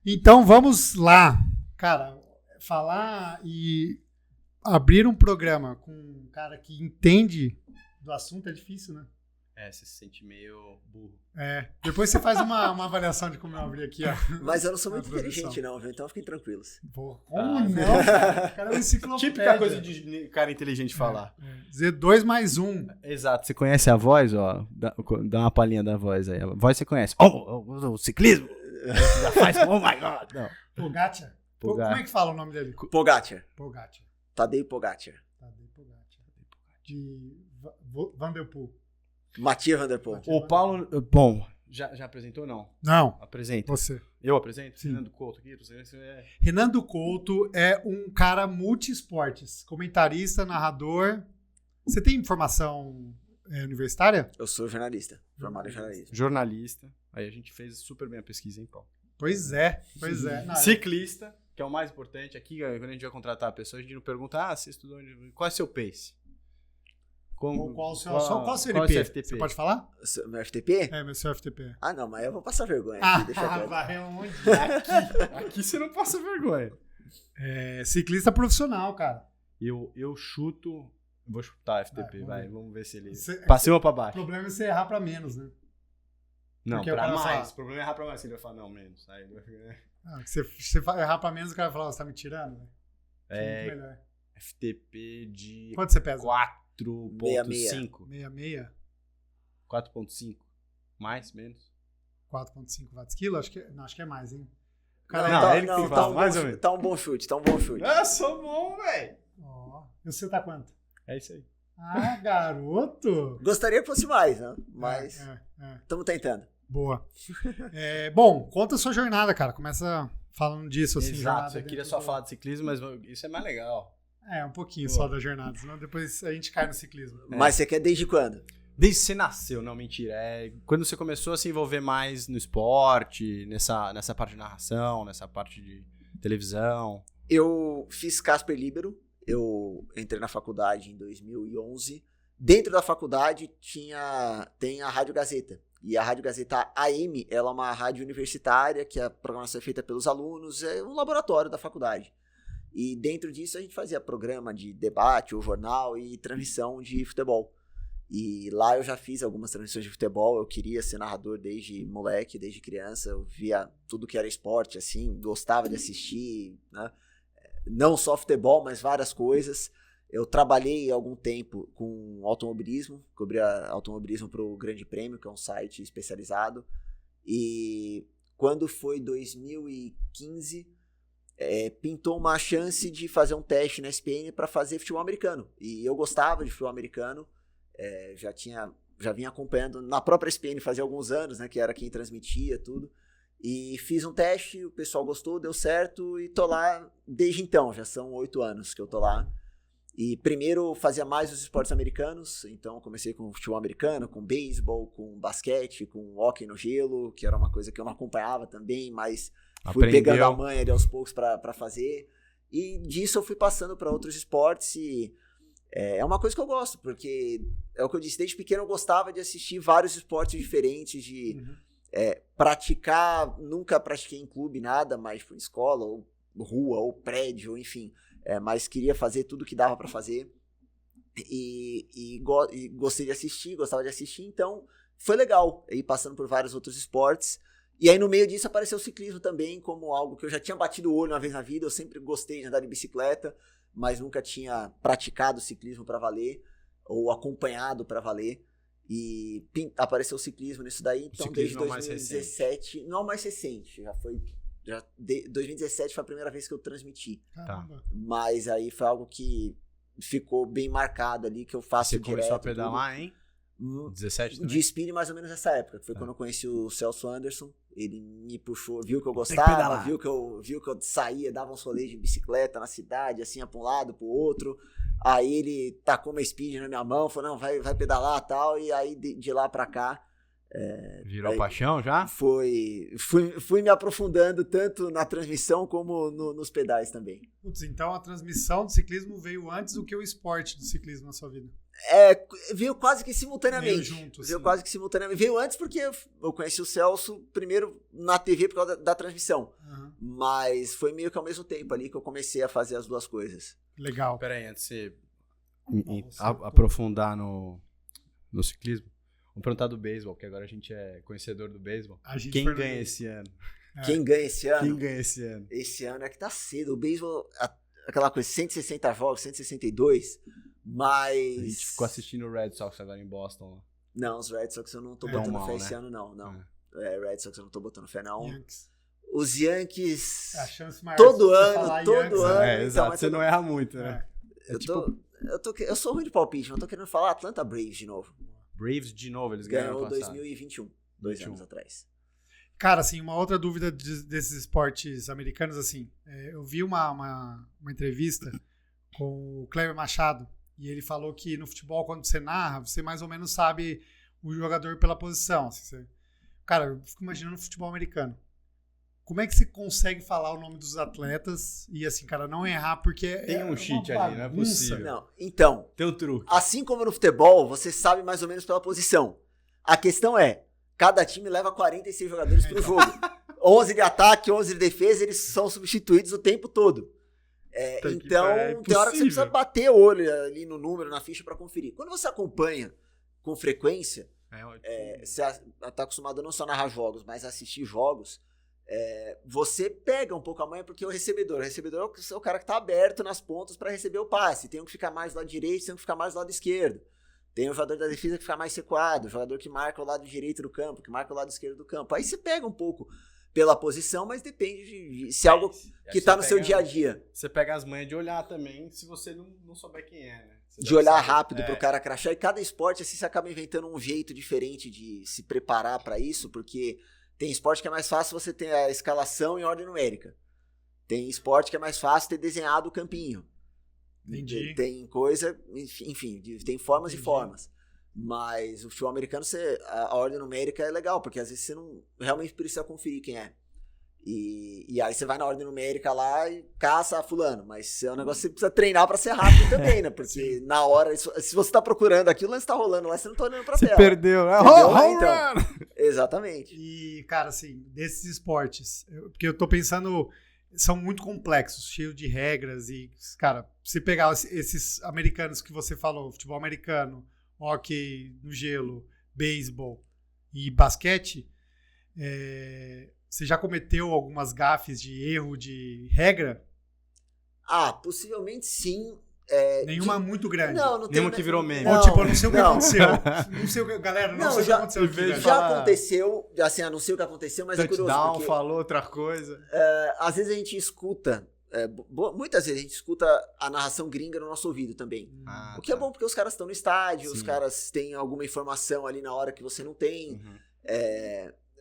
Então vamos lá. Cara, falar e abrir um programa com um cara que entende do assunto é difícil, né? Você se sente meio burro. Depois você faz uma avaliação de como eu abri aqui, ó. Mas eu não sou muito inteligente, não, viu? Então fiquem tranquilos. Pô, como não, cara? O cara é um enciclopédia. Típica coisa de cara inteligente falar. Dizer 2 mais 1. Exato. Você conhece a voz, ó? Dá uma palhinha da voz aí. A voz você conhece. O ciclismo. Já faz, oh my God. Não. Pogacar. Como é que fala o nome dele? Pogacar. Tadej Tadej Pogacar. Pogacar. De Van der Poel. Mathieu Van der Poel. O Paulo... Bom, já apresentou ou não? Não. Apresenta. Você. Eu apresento? Sim. Fernando Couto aqui. Renando Couto é um cara multi-esportes. Comentarista, narrador. Você tem formação universitária? Eu sou jornalista. Formado em jornalismo. Jornalista. Aí a gente fez super bem a pesquisa, hein, Paulo? Pois é. Não, Ciclista, que é o mais importante. Aqui, quando a gente vai contratar a pessoa, a gente não pergunta, você estudou onde? Qual é o seu pace? Qual o seu FTP? Você pode falar? Meu FTP? Meu seu FTP. Ah, não, mas eu vou passar vergonha aqui. Deixa quieto. Vai onde? Aqui você não passa vergonha. Ciclista profissional, cara. Eu chuto... Vou chutar FTP, vai. Vamos ver se ele... Pra cima ou pra baixo? O problema é você errar pra menos, né? Não, porque pra mais. Fala... O problema é errar pra mais. Ele vai falar, não, menos. Aí ele vai ficar... você errar pra menos, o cara vai falar, você tá me tirando? Muito melhor. FTP de... Quanto você pesa? 4.5. 66? 4.5. Mais, menos? 4.5 watts-quilo? Acho que é mais, hein? Tá um bom chute. Ah, sou bom, velho. E você tá quanto? É isso aí. Ah, garoto! Gostaria que fosse mais, né? Mas estamos tentando. Boa. Bom, conta a sua jornada, cara. Começa falando disso. Assim, exato, eu queria só falar de ciclismo, mas isso é mais legal. Um pouquinho só da jornada, senão depois a gente cai no ciclismo. Mas você quer desde quando? Desde que você nasceu, não, mentira. Quando você começou a se envolver mais no esporte, nessa parte de narração, nessa parte de televisão. Eu fiz Casper Líbero. Eu entrei na faculdade em 2011. Dentro da faculdade tem a Rádio Gazeta. E a Rádio Gazeta AM, ela é uma rádio universitária, que a programação é feita pelos alunos, é um laboratório da faculdade. E dentro disso a gente fazia programa de debate, ou jornal e transmissão de futebol. E lá eu já fiz algumas transmissões de futebol, eu queria ser narrador desde moleque, desde criança, eu via tudo que era esporte, assim, gostava de assistir, né? Não só futebol, mas várias coisas. Eu trabalhei algum tempo com automobilismo, cobria automobilismo para o Grande Prêmio, que é um site especializado. E quando foi 2015, pintou uma chance de fazer um teste na ESPN para fazer futebol americano. E eu gostava de futebol americano, já vinha acompanhando na própria ESPN fazia alguns anos, né, que era quem transmitia tudo. E fiz um teste, o pessoal gostou, deu certo e tô lá desde então, já são 8 anos que eu tô lá. E primeiro fazia mais os esportes americanos, então comecei com futebol americano, com beisebol, com basquete, com hóquei no gelo, que era uma coisa que eu não acompanhava também, mas fui pegando a manha ali aos poucos pra fazer. E disso eu fui passando para outros esportes e é uma coisa que eu gosto, porque é o que eu disse, desde pequeno eu gostava de assistir vários esportes diferentes, de... praticar, nunca pratiquei em clube, nada, mas em escola, ou rua, ou prédio, enfim, mas queria fazer tudo que dava para fazer e gostava de assistir, então foi legal ir passando por vários outros esportes. E aí no meio disso apareceu o ciclismo também como algo que eu já tinha batido o olho uma vez na vida. Eu sempre gostei de andar de bicicleta, mas nunca tinha praticado ciclismo para valer ou acompanhado para valer. E apareceu o ciclismo nisso daí, então desde 2017, não mais recente, 2017 foi a primeira vez que eu transmiti. Caramba. Mas aí foi algo que ficou bem marcado ali, que eu faço Você direto. Você começou a pedalar, hein? 17 também? De spin mais ou menos nessa época, que foi quando eu conheci o Celso Anderson. Ele me puxou, viu que eu gostava, viu que eu saía, dava uns rolês de bicicleta na cidade, assim, ia pra um lado, pro outro. Aí ele tacou uma speed na minha mão, falou, não, vai pedalar e tal. E aí de lá pra cá... Virou paixão já? Fui me aprofundando tanto na transmissão como nos pedais também. Putz, então a transmissão do ciclismo veio antes do que o esporte do ciclismo na sua vida? Veio quase que simultaneamente. Veio junto, veio quase que simultaneamente. Veio antes porque eu conheci o Celso primeiro na TV por causa da transmissão. Uhum. Mas foi meio que ao mesmo tempo ali que eu comecei a fazer as duas coisas. Legal. Pera aí, antes de você aprofundar no ciclismo, vamos perguntar do beisebol, que agora a gente é conhecedor do beisebol. Quem ganha esse ano? Quem ganha esse ano? Quem ganha esse ano? Esse ano é que tá cedo. O beisebol, aquela coisa, 160 jogos, 162, mas... A gente ficou assistindo o Red Sox agora em Boston. Não, os Red Sox eu não tô Tão botando mal, fé né? esse ano, não. Red Sox eu não tô botando fé, não. Yankees. Os Yankees, A chance maior todo de você ano, falar todo Yankees, ano. né? então, Exato, mas você não erra muito, né? Eu sou ruim de palpite, mas eu tô querendo falar Atlanta Braves de novo. Braves de novo, eles ganharam Ganhou ano passado. 2021, 2 anos atrás. Cara, assim, uma outra dúvida desses esportes americanos, assim, eu vi uma entrevista com o Kleber Machado e ele falou que no futebol, quando você narra, você mais ou menos sabe o jogador pela posição. Assim, cara, eu fico imaginando o futebol americano. Como é que você consegue falar o nome dos atletas e, assim, cara, não errar, porque Tem um cheat ali, não é possível. Não, então, Tem um truque. assim como no futebol, você sabe mais ou menos pela posição. A questão é, cada time leva 46 jogadores pro jogo. 11 de ataque, 11 de defesa, eles são substituídos o tempo todo. Então, tem hora que você precisa bater o olho ali no número, na ficha pra conferir. Quando você acompanha com frequência, você tá acostumado não só a narrar jogos, mas a assistir jogos, você pega um pouco a manha, porque o recebedor é o cara que tá aberto nas pontas para receber o passe. Tem um que fica mais do lado direito, tem um que fica mais do lado esquerdo. Tem o jogador da defesa que fica mais recuado, o jogador que marca o lado direito do campo, que marca o lado esquerdo do campo. Aí você pega um pouco pela posição, mas depende de se é algo que tá no seu dia a dia. Você pega as manhas de olhar também, se você não souber quem é, né? Você De olhar rápido pro cara crachar. E cada esporte, assim, você acaba inventando um jeito diferente de se preparar para isso, porque tem esporte que é mais fácil você ter a escalação em ordem numérica. Tem esporte que é mais fácil ter desenhado o campinho. Entendi. Tem coisa, enfim, tem formas e formas. Mas o futebol americano, a ordem numérica é legal, porque às vezes você não realmente precisa conferir quem é. E aí você vai na ordem numérica lá e caça fulano. Mas é um negócio que você precisa treinar pra ser rápido também, né? Porque na hora, se você tá procurando aquilo, lá está rolando lá, você não tá olhando pra tela. Você perdeu, né? Então, exatamente. E, cara, assim, desses esportes, porque eu tô pensando, são muito complexos, cheios de regras e, cara, se pegar esses americanos que você falou, futebol americano, hóquei no gelo, beisebol e basquete, você já cometeu algumas gafes de erro de regra? Possivelmente sim. Nenhuma muito grande. Não tem. Nenhuma que virou meme. Ou tipo, eu não sei o que aconteceu. Não sei o que, galera, não sei o que aconteceu aqui, velho. Já aconteceu, assim, não sei o que aconteceu, mas é curioso. Touchdown, falou outra coisa. Às vezes a gente escuta, muitas vezes a gente escuta a narração gringa no nosso ouvido também. O que é bom porque os caras estão no estádio, os caras têm alguma informação ali na hora que você não tem.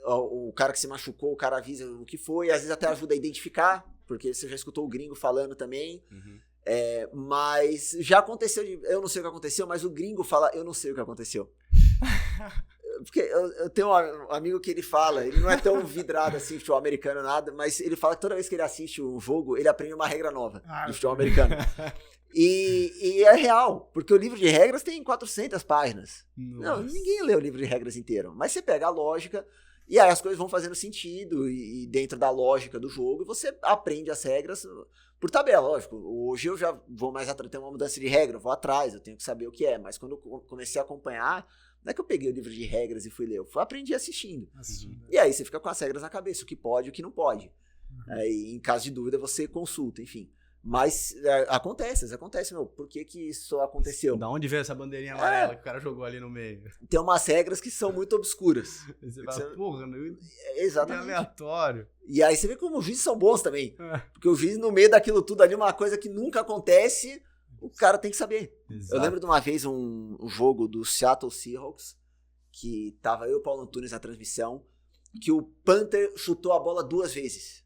O cara que se machucou, o cara avisa o que foi, às vezes até ajuda a identificar, porque você já escutou o gringo falando também. Mas já aconteceu, eu não sei o que aconteceu, mas o gringo fala, eu não sei o que aconteceu. Porque eu tenho um amigo que ele fala, ele não é tão vidrado assim, futebol americano, nada, mas ele fala que toda vez que ele assiste o jogo, ele aprende uma regra nova de futebol americano. E é real, porque o livro de regras tem 400 páginas. Não, ninguém lê o livro de regras inteiro, mas você pega a lógica, e aí as coisas vão fazendo sentido, e dentro da lógica do jogo, você aprende as regras por tabela, lógico. Hoje eu já vou mais atrás, tem uma mudança de regra, eu vou atrás, eu tenho que saber o que é, mas quando eu comecei a acompanhar, não é que eu peguei o livro de regras e fui ler, eu aprendi assistindo. E aí você fica com as regras na cabeça, o que pode e o que não pode. Aí, em caso de dúvida, você consulta, enfim. Mas acontece, meu, por que isso aconteceu? Da onde veio essa bandeirinha amarela que o cara jogou ali no meio? Tem umas regras que são muito obscuras. Você fala, porra, exatamente. É aleatório. E aí você vê como os juízes são bons também. Porque o juiz, no meio daquilo tudo ali, uma coisa que nunca acontece, o cara tem que saber. Exato. Eu lembro de uma vez um jogo do Seattle Seahawks, que tava eu e o Paulo Antunes na transmissão, que o punter chutou a bola 2 vezes.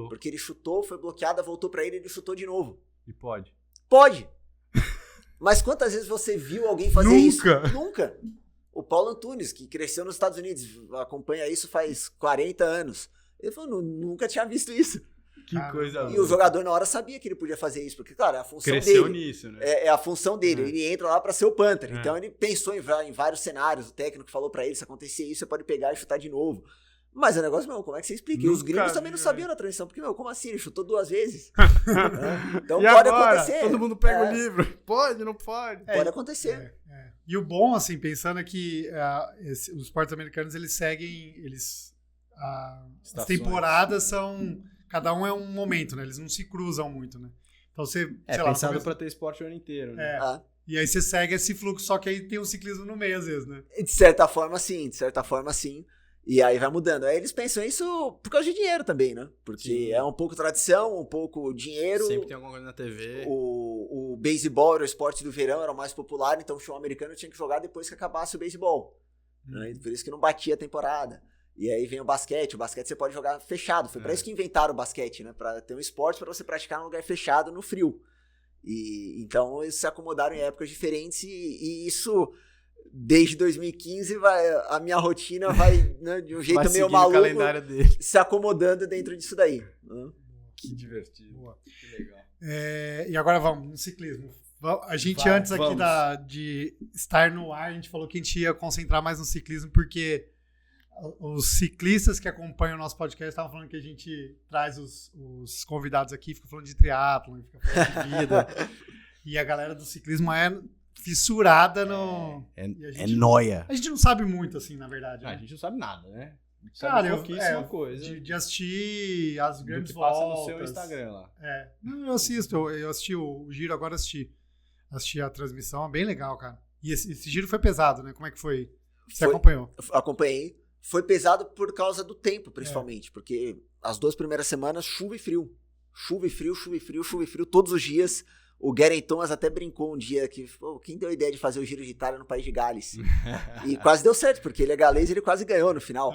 Porque ele chutou, foi bloqueada, voltou pra ele, ele chutou de novo. E pode? Pode! Mas quantas vezes você viu alguém fazer isso? Nunca! O Paulo Antunes, que cresceu nos Estados Unidos, acompanha isso faz 40 anos. Ele falou, nunca tinha visto isso. Que coisa. E o jogador na hora sabia que ele podia fazer isso, porque, claro, é a função Cresceu dele. Nisso, né? É a função dele, ele entra lá pra ser o punter. Então ele pensou em vários cenários, o técnico falou pra ele, se acontecer isso, você pode pegar e chutar de novo. Mas o negócio, meu, como é que você explica? E os gringos também não sabiam na transição, porque, meu, como assim? Ele chutou 2 vezes. Então e pode agora? acontecer. Todo mundo pega o livro. Pode, não pode? Pode acontecer. E o bom, assim, pensando é que os esportes americanos, eles seguem, as temporadas são, cada um é um momento, né? Eles não se cruzam muito, né? Então você, sei lá, pensado pra ter esporte o ano inteiro, né? E aí você segue esse fluxo, só que aí tem o ciclismo no meio, às vezes, né? De certa forma, sim. E aí vai mudando. Aí eles pensam isso por causa de dinheiro também, né? Porque é um pouco tradição, um pouco dinheiro. Sempre tem alguma coisa na TV. O beisebol era o esporte do verão, era o mais popular, então o show americano tinha que jogar depois que acabasse o beisebol. Né? Por isso que não batia a temporada. E aí vem o basquete você pode jogar fechado. Foi pra isso que inventaram o basquete, né? Pra ter um esporte pra você praticar num lugar fechado, no frio. E então eles se acomodaram em épocas diferentes e isso... Desde 2015, a minha rotina vai, né, de um jeito meio maluco, se acomodando dentro disso daí. Que divertido. Boa. Que legal. E agora vamos no ciclismo. A gente antes aqui de estar no ar, a gente falou que a gente ia concentrar mais no ciclismo, porque os ciclistas que acompanham o nosso podcast estavam falando que a gente traz os convidados aqui, fica falando de triatlon, fica falando de vida. E a galera do ciclismo é... fissurada no... nóia. A gente não sabe muito, assim, na verdade. Né? A gente não sabe nada, né? Cara, pouquíssima coisa. De assistir as grandes voltas. Passa no seu Instagram lá. Não, eu assisto. Eu assisti o Giro, agora assisti a transmissão. É bem legal, cara. E esse Giro foi pesado, né? Como é que foi? Você acompanhou? Acompanhei. Foi pesado por causa do tempo, principalmente. Porque as 2 primeiras semanas, chuva e frio. Chuva e frio todos os dias. O Geraint Thomas até brincou um dia que, quem deu a ideia de fazer o Giro de Itália no País de Gales? E quase deu certo, porque ele é galês e ele quase ganhou no final.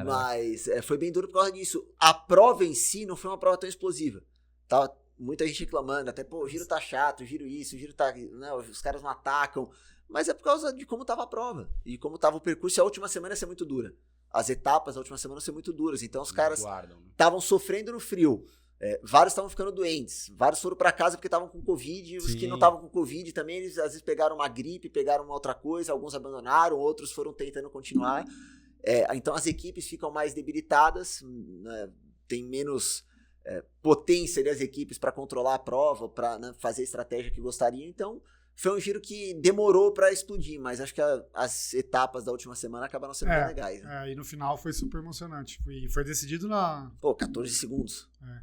Mas foi bem duro por causa disso. A prova em si não foi uma prova tão explosiva. Tava muita gente reclamando, até, o Giro tá chato, o Giro isso, o Giro tá... Não, os caras não atacam. Mas é por causa de como tava a prova. E como tava o percurso, a última semana ia ser muito dura. As etapas da última semana iam ser muito duras. Então os caras estavam sofrendo no frio. Vários estavam ficando doentes, vários foram para casa porque estavam com Covid, os que não estavam com Covid também, eles às vezes pegaram uma gripe, pegaram uma outra coisa, alguns abandonaram, outros foram tentando continuar. Então as equipes ficam mais debilitadas, né, tem menos potência das equipes para controlar a prova, para, né, fazer a estratégia que gostariam, então foi um giro que demorou para explodir, mas acho que as etapas da última semana acabaram sendo bem legais. Né? E no final foi super emocionante, foi decidido na... 14 segundos. Né?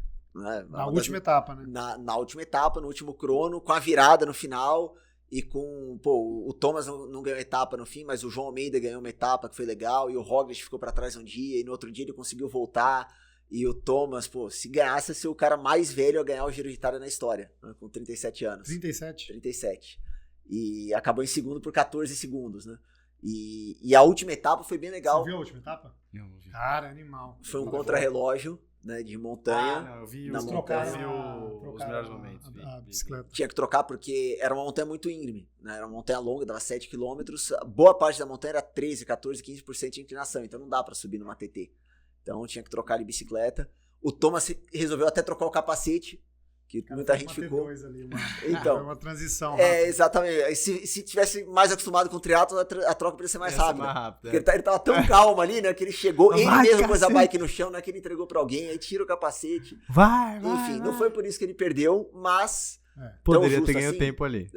Na última etapa, né? Na última etapa, no último crono, com a virada no final e com... o Thomas não ganhou etapa no fim, mas o João Almeida ganhou uma etapa que foi legal e o Roglic ficou pra trás um dia e no outro dia ele conseguiu voltar e o Thomas, se ganhasse, ia ser o cara mais velho a ganhar o Giro de Itália na história, né? Com 37 anos. 37. E acabou em segundo por 14 segundos, né? E a última etapa foi bem legal. Você viu a última etapa? Não vi. Cara, animal. Foi um contrarrelógio, né, de montanha. Não, eu vi os melhores momentos. A bicicleta. Tinha que trocar porque era uma montanha muito íngreme, né? Era uma montanha longa, dava 7 km. Boa parte da montanha era 13, 14, 15% de inclinação, então não dá pra subir numa TT. Então tinha que trocar de bicicleta. O Thomas resolveu até trocar o capacete, que muita gente ficou. Ali, então, foi uma transição. Exatamente. Se tivesse mais acostumado com o triatlo, a troca podia ser mais rápida. Porque ele tava tão calmo ali, né? Que ele chegou, ele mesmo pôs a bike no chão, né? Que ele entregou pra alguém, aí tira o capacete. Enfim, não foi por isso que ele perdeu, mas... Poderia ter ganho tempo ali.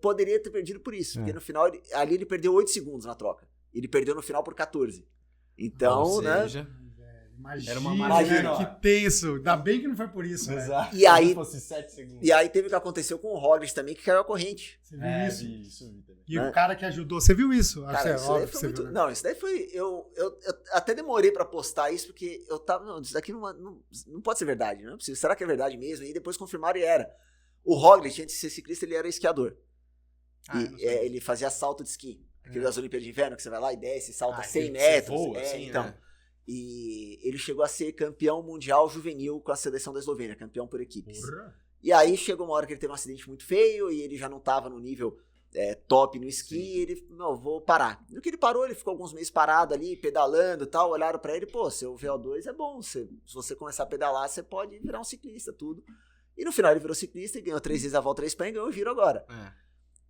Poderia ter perdido por isso. Porque no final, ali ele perdeu 8 segundos na troca. Ele perdeu no final por 14. Então, né? Imagina, era uma maravilha, que tenso. Ainda bem que não foi por isso. Exato. E aí, fosse 7 segundos. E aí teve o que aconteceu com o Roglic também, que caiu a corrente. Você viu isso? Vi isso também. E o cara que ajudou, você viu isso? Cara, isso daí foi muito... Viu, né? Não, isso daí foi... Eu até demorei pra postar isso, porque eu tava... Não, isso daqui não pode ser verdade, não é possível. Será que é verdade mesmo? E depois confirmaram e era. O Roglic, antes de ser ciclista, ele era esquiador. Ele fazia salto de esqui. Aquele das Olimpíadas de Inverno, que você vai lá e desce, salta 100 metros. Voa, assim, então... Né? E ele chegou a ser campeão mundial juvenil com a seleção da Eslovênia, campeão por equipes. Porra. E aí chegou uma hora que ele teve um acidente muito feio e ele já não estava no nível top no esqui. E ele, não, vou parar. No que ele parou, ele ficou alguns meses parado ali, pedalando e tal. Olharam pra ele, seu VO2 é bom. Se você começar a pedalar, você pode virar um ciclista, tudo. E no final ele virou ciclista e ganhou 3 vezes a volta da Espanha e ganhou o Giro agora.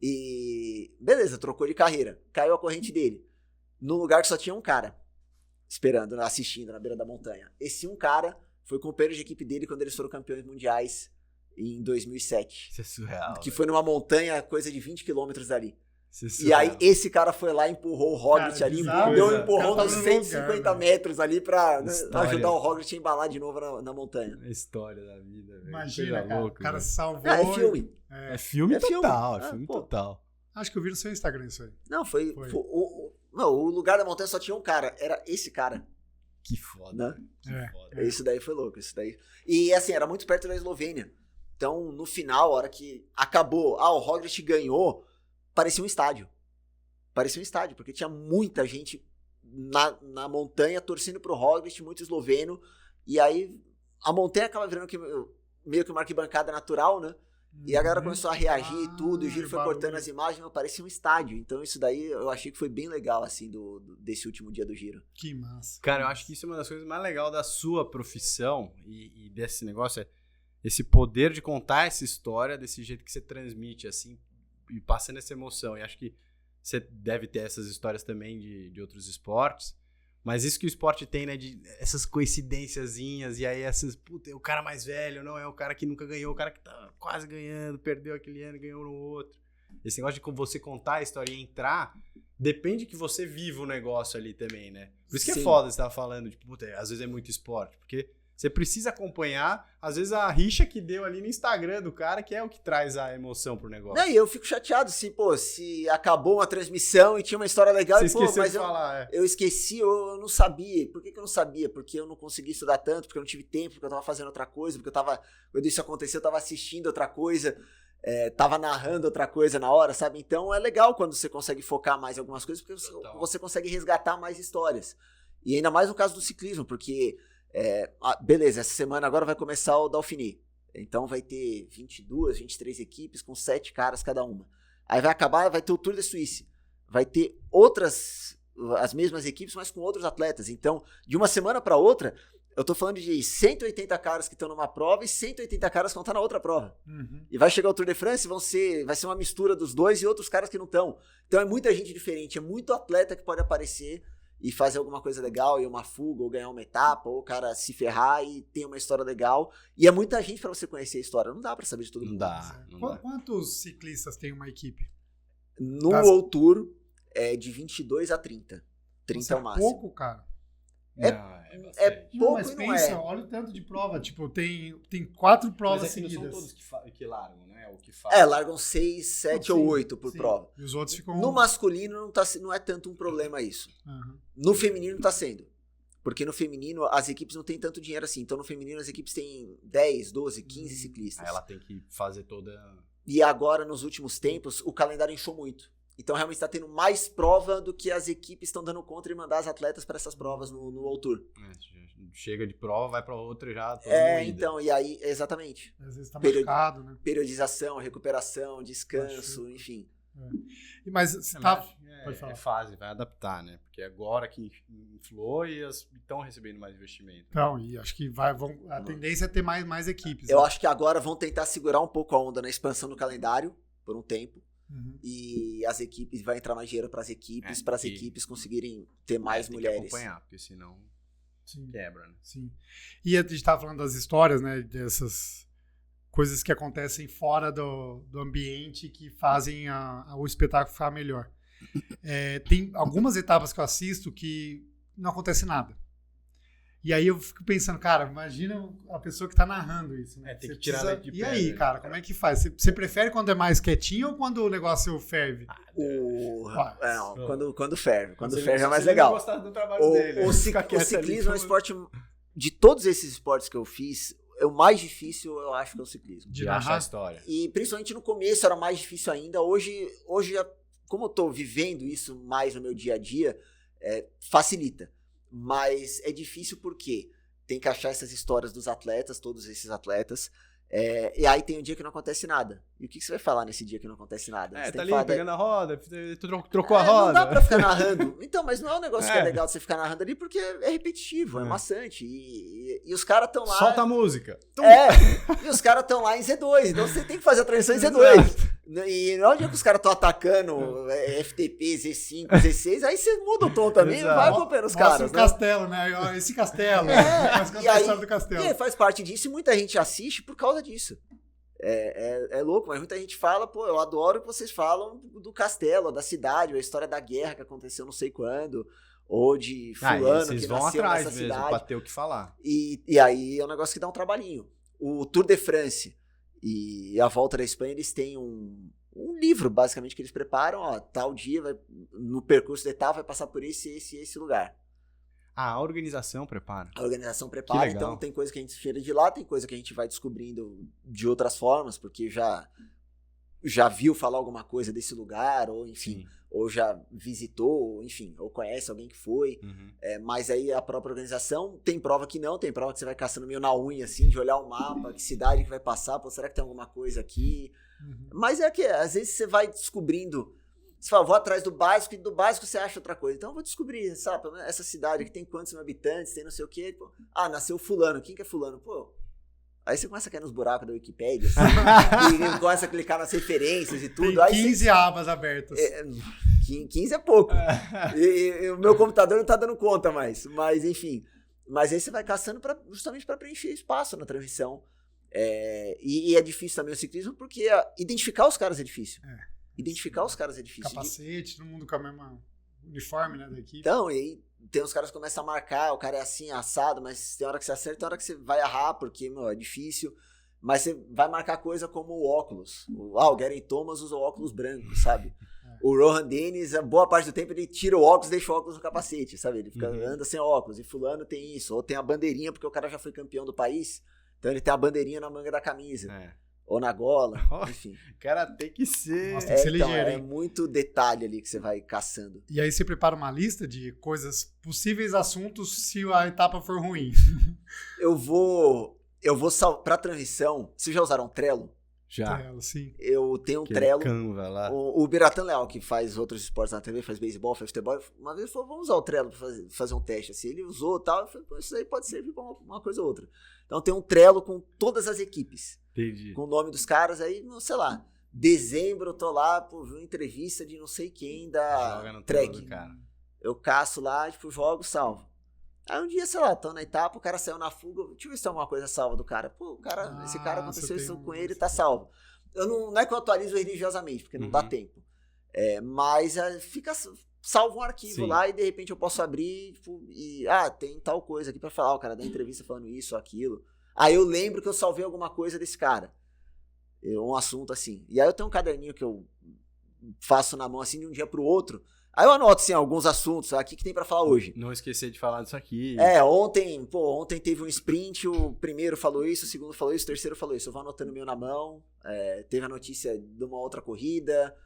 E beleza, trocou de carreira. Caiu a corrente dele. Num lugar que só tinha um cara. esperando, assistindo na beira da montanha. Esse um cara foi companheiro de equipe dele quando eles foram campeões mundiais em 2007. Isso é surreal. Que foi numa montanha, coisa de 20 quilômetros dali. E aí esse cara foi lá e empurrou o Roglic ali, deu um empurrão de 150 metros ali pra ajudar o Roglic a embalar de novo na montanha. É a história da vida, velho. Imagina, cara, louco, o cara velho. se salvou. É filme. É filme total, é filme total. Acho que eu vi no seu Instagram isso aí. Não, foi o lugar da montanha só tinha um cara, era esse cara. Que foda, né? Que foda. Isso daí foi louco, isso daí. E assim, era muito perto da Eslovênia. Então, no final, a hora que acabou, o Roglic ganhou, parecia um estádio. Parecia um estádio, porque tinha muita gente na montanha torcendo pro Roglic, muito esloveno. E aí, a montanha acaba virando meio que uma arquibancada natural, né? E a galera começou a reagir e tudo, o Giro foi cortando as imagens, parecia um estádio. Então isso daí eu achei que foi bem legal, assim, desse último dia do Giro. Que massa. Cara, eu acho que isso é uma das coisas mais legais da sua profissão e desse negócio, é esse poder de contar essa história desse jeito que você transmite, assim, e passando essa emoção. E acho que você deve ter essas histórias também de outros esportes. Mas isso que o esporte tem, né, de essas coincidênciazinhas, e aí o cara mais velho, não é o cara que nunca ganhou, o cara que tá quase ganhando, perdeu aquele ano, ganhou no outro. Esse negócio de você contar a história e entrar, depende que você viva o negócio ali também, né? Por isso que é foda você tava falando, tipo, às vezes é muito esporte, porque você precisa acompanhar, às vezes, a rixa que deu ali no Instagram do cara, que é o que traz a emoção pro negócio. Não, e eu fico chateado se acabou uma transmissão e tinha uma história legal. Você esqueceu de falar, eu esqueci, eu não sabia. Por que eu não sabia? Porque eu não consegui estudar tanto, porque eu não tive tempo, porque eu tava fazendo outra coisa, porque quando isso aconteceu, eu tava assistindo outra coisa, tava narrando outra coisa na hora, sabe? Então é legal quando você consegue focar mais em algumas coisas, porque você consegue resgatar mais histórias. E ainda mais no caso do ciclismo, porque... beleza, essa semana agora vai começar o Dauphiné. Então vai ter 22, 23 equipes com 7 caras cada uma. Aí vai acabar, vai ter o Tour de Suíça. Vai ter as mesmas equipes, mas com outros atletas. Então, de uma semana para outra, eu tô falando de 180 caras que estão numa prova e 180 caras que vão estar na outra prova. Uhum. E vai chegar o Tour de France, vai ser uma mistura dos dois e outros caras que não estão. Então é muita gente diferente, é muito atleta que pode aparecer e fazer alguma coisa legal, e uma fuga, ou ganhar uma etapa, ou o cara se ferrar e ter uma história legal. E é muita gente pra você conhecer a história. Não dá pra saber de todo mundo. Não dá. Quantos ciclistas tem uma equipe? No World Tour, é de 22 a 30. 30 é o máximo. É pouco, cara. É pouco, mas e pensa, não é. olha o tanto de prova. Tipo, tem 4 provas mas seguidas. Não são todos que largam, né? O que fazem. Largam 6, 7 ou 8 por prova. E os outros ficam... No masculino não é tanto um problema isso. Uhum. No feminino tá sendo. Porque no feminino as equipes não têm tanto dinheiro assim. Então no feminino as equipes têm 10, 12, 15 ciclistas. Aí ela tem que fazer toda... E agora, nos últimos tempos, o calendário inchou muito. Então realmente está tendo mais prova do que as equipes estão dando conta de mandar as atletas para essas provas no World Tour. Chega de prova, vai para outra já. Então, e aí, exatamente. Às vezes tá machucado, né? Periodização, recuperação, descanso, enfim. Mas você pode falar. É fase, vai adaptar, né? Porque agora que inflou e estão recebendo mais investimento. Então, e acho que a tendência é ter mais equipes. Eu acho que agora vão tentar segurar um pouco a onda na expansão do calendário, por um tempo. Uhum. E as equipes, vai entrar mais dinheiro para as equipes conseguirem ter mais mulheres. Tem que acompanhar, porque senão quebra, né? Sim. E a gente estava falando das histórias, né? Dessas coisas que acontecem fora do ambiente que fazem o espetáculo ficar melhor. Tem algumas etapas que eu assisto que não acontece nada. E aí eu fico pensando, cara, imagina a pessoa que tá narrando isso. Né? Tem que tirar daqui de E aí, cara, como é que faz? Você prefere quando é mais quietinho ou quando o negócio ferve? Quando ferve. Quando ferve é mais legal. Do trabalho dele, o ciclismo é um esporte... De todos esses esportes que eu fiz, o mais difícil eu acho que é o ciclismo. De achar a história. E principalmente no começo era mais difícil ainda. Hoje como eu tô vivendo isso mais no meu dia a dia, facilita. Mas é difícil porque tem que achar essas histórias dos atletas, todos esses atletas. E aí tem um dia que não acontece nada. E o que você vai falar nesse dia que não acontece nada? Você tá ali pegando a roda, trocou a roda. Não dá pra ficar narrando. Então, mas não é um negócio que é legal de você ficar narrando ali porque é repetitivo, é maçante. E os caras estão lá... Solta a música. E os caras estão lá em Z2. Então você tem que fazer a transição em Z2. E não é o dia que os caras estão atacando FTP, Z5, Z6, aí você muda o tom também, não vai acompanhando os caras. O castelo, né? Esse castelo. Mas conta a história do castelo. E aí faz parte disso e muita gente assiste por causa disso. É louco, mas muita gente fala, pô, eu adoro que vocês falam do castelo, da cidade, ou a história da guerra que aconteceu não sei quando, ou de fulano que vão nasceu atrás nessa mesmo, cidade. pra ter o que falar. E aí é um negócio que dá um trabalhinho. O Tour de France e a Volta da Espanha, eles têm um livro, basicamente, que eles preparam, ó, tal dia, no percurso de etapa, vai passar por esse lugar. A organização prepara. A organização prepara, então tem coisa que a gente tira de lá, tem coisa que a gente vai descobrindo de outras formas, porque já viu falar alguma coisa desse lugar, ou enfim, sim, ou já visitou, ou, enfim, ou conhece alguém que foi. Mas aí a própria organização tem prova que não, tem prova que você vai caçando meio na unha, assim, de olhar o mapa, que cidade que vai passar, pô, será que tem alguma coisa aqui? Mas é que às vezes você vai descobrindo. Você fala, vou atrás do básico, e do básico você acha outra coisa. Então eu vou descobrir, sabe, essa cidade aqui tem quantos habitantes, tem não sei o quê. Pô. Ah, nasceu fulano, quem que é fulano? Pô, aí você começa a cair nos buracos da Wikipédia, assim, e começa a clicar nas referências e tudo. Tem aí 15 abas abertas. 15 é pouco. E o meu computador não tá dando conta mais. Mas, enfim. Mas aí você vai caçando justamente para preencher espaço na transmissão. E é difícil também o ciclismo, porque identificar os caras é difícil. Identificar os caras é difícil. Capacete, todo mundo com a mesma uniforme, né, da equipe. Então, e aí tem uns caras que começam a marcar, o cara é assim, assado, mas tem hora que você acerta, tem hora que você vai errar, porque, meu, é difícil. Mas você vai marcar coisa como o óculos. O Geraint Thomas usa o óculos branco, sabe? O Rohan Dennis, a boa parte do tempo, ele tira o óculos e deixa o óculos no capacete, sabe? Ele anda sem óculos. E fulano tem isso. Ou tem a bandeirinha, porque o cara já foi campeão do país. Então ele tem a bandeirinha na manga da camisa. Ou na gola, enfim. Cara, tem que ser... Nossa, tem que ser ligeiro, então, é muito detalhe ali que você vai caçando. E aí você prepara uma lista de coisas, possíveis assuntos se a etapa for ruim. Eu vou pra transmissão. Vocês já usaram Trello? Já. Trello, sim. Eu tenho um Trello. Canva lá. O Biratan Leal, que faz outros esportes na TV, faz beisebol, faz futebol, uma vez falou, vamos usar o Trello pra fazer um teste. Assim, ele usou e tal, eu falei, isso aí pode servir pra uma coisa ou outra. Então tem um Trello com todas as equipes. Entendi. Com o nome dos caras, aí, sei lá, dezembro eu tô lá, pô, vi uma entrevista de não sei quem da Trek. Eu caço lá, jogo, salvo. Aí um dia, sei lá, tô na etapa, o cara saiu na fuga, deixa eu ver se tem alguma coisa salva do cara. Pô, esse cara aconteceu isso com ele, tá salvo. Não é que eu atualizo religiosamente, porque não dá tempo. Mas fica salvo um arquivo lá e de repente eu posso abrir e tem tal coisa aqui pra falar, o cara dá entrevista falando isso, aquilo. Aí eu lembro que eu salvei alguma coisa desse cara. Um assunto assim. E aí eu tenho um caderninho que eu faço na mão assim de um dia pro outro. Aí eu anoto assim alguns assuntos aqui que tem pra falar hoje. Não esquecer de falar disso aqui. Ontem teve um sprint, o primeiro falou isso, o segundo falou isso, o terceiro falou isso. Eu vou anotando o meu na mão. Teve a notícia de uma outra corrida.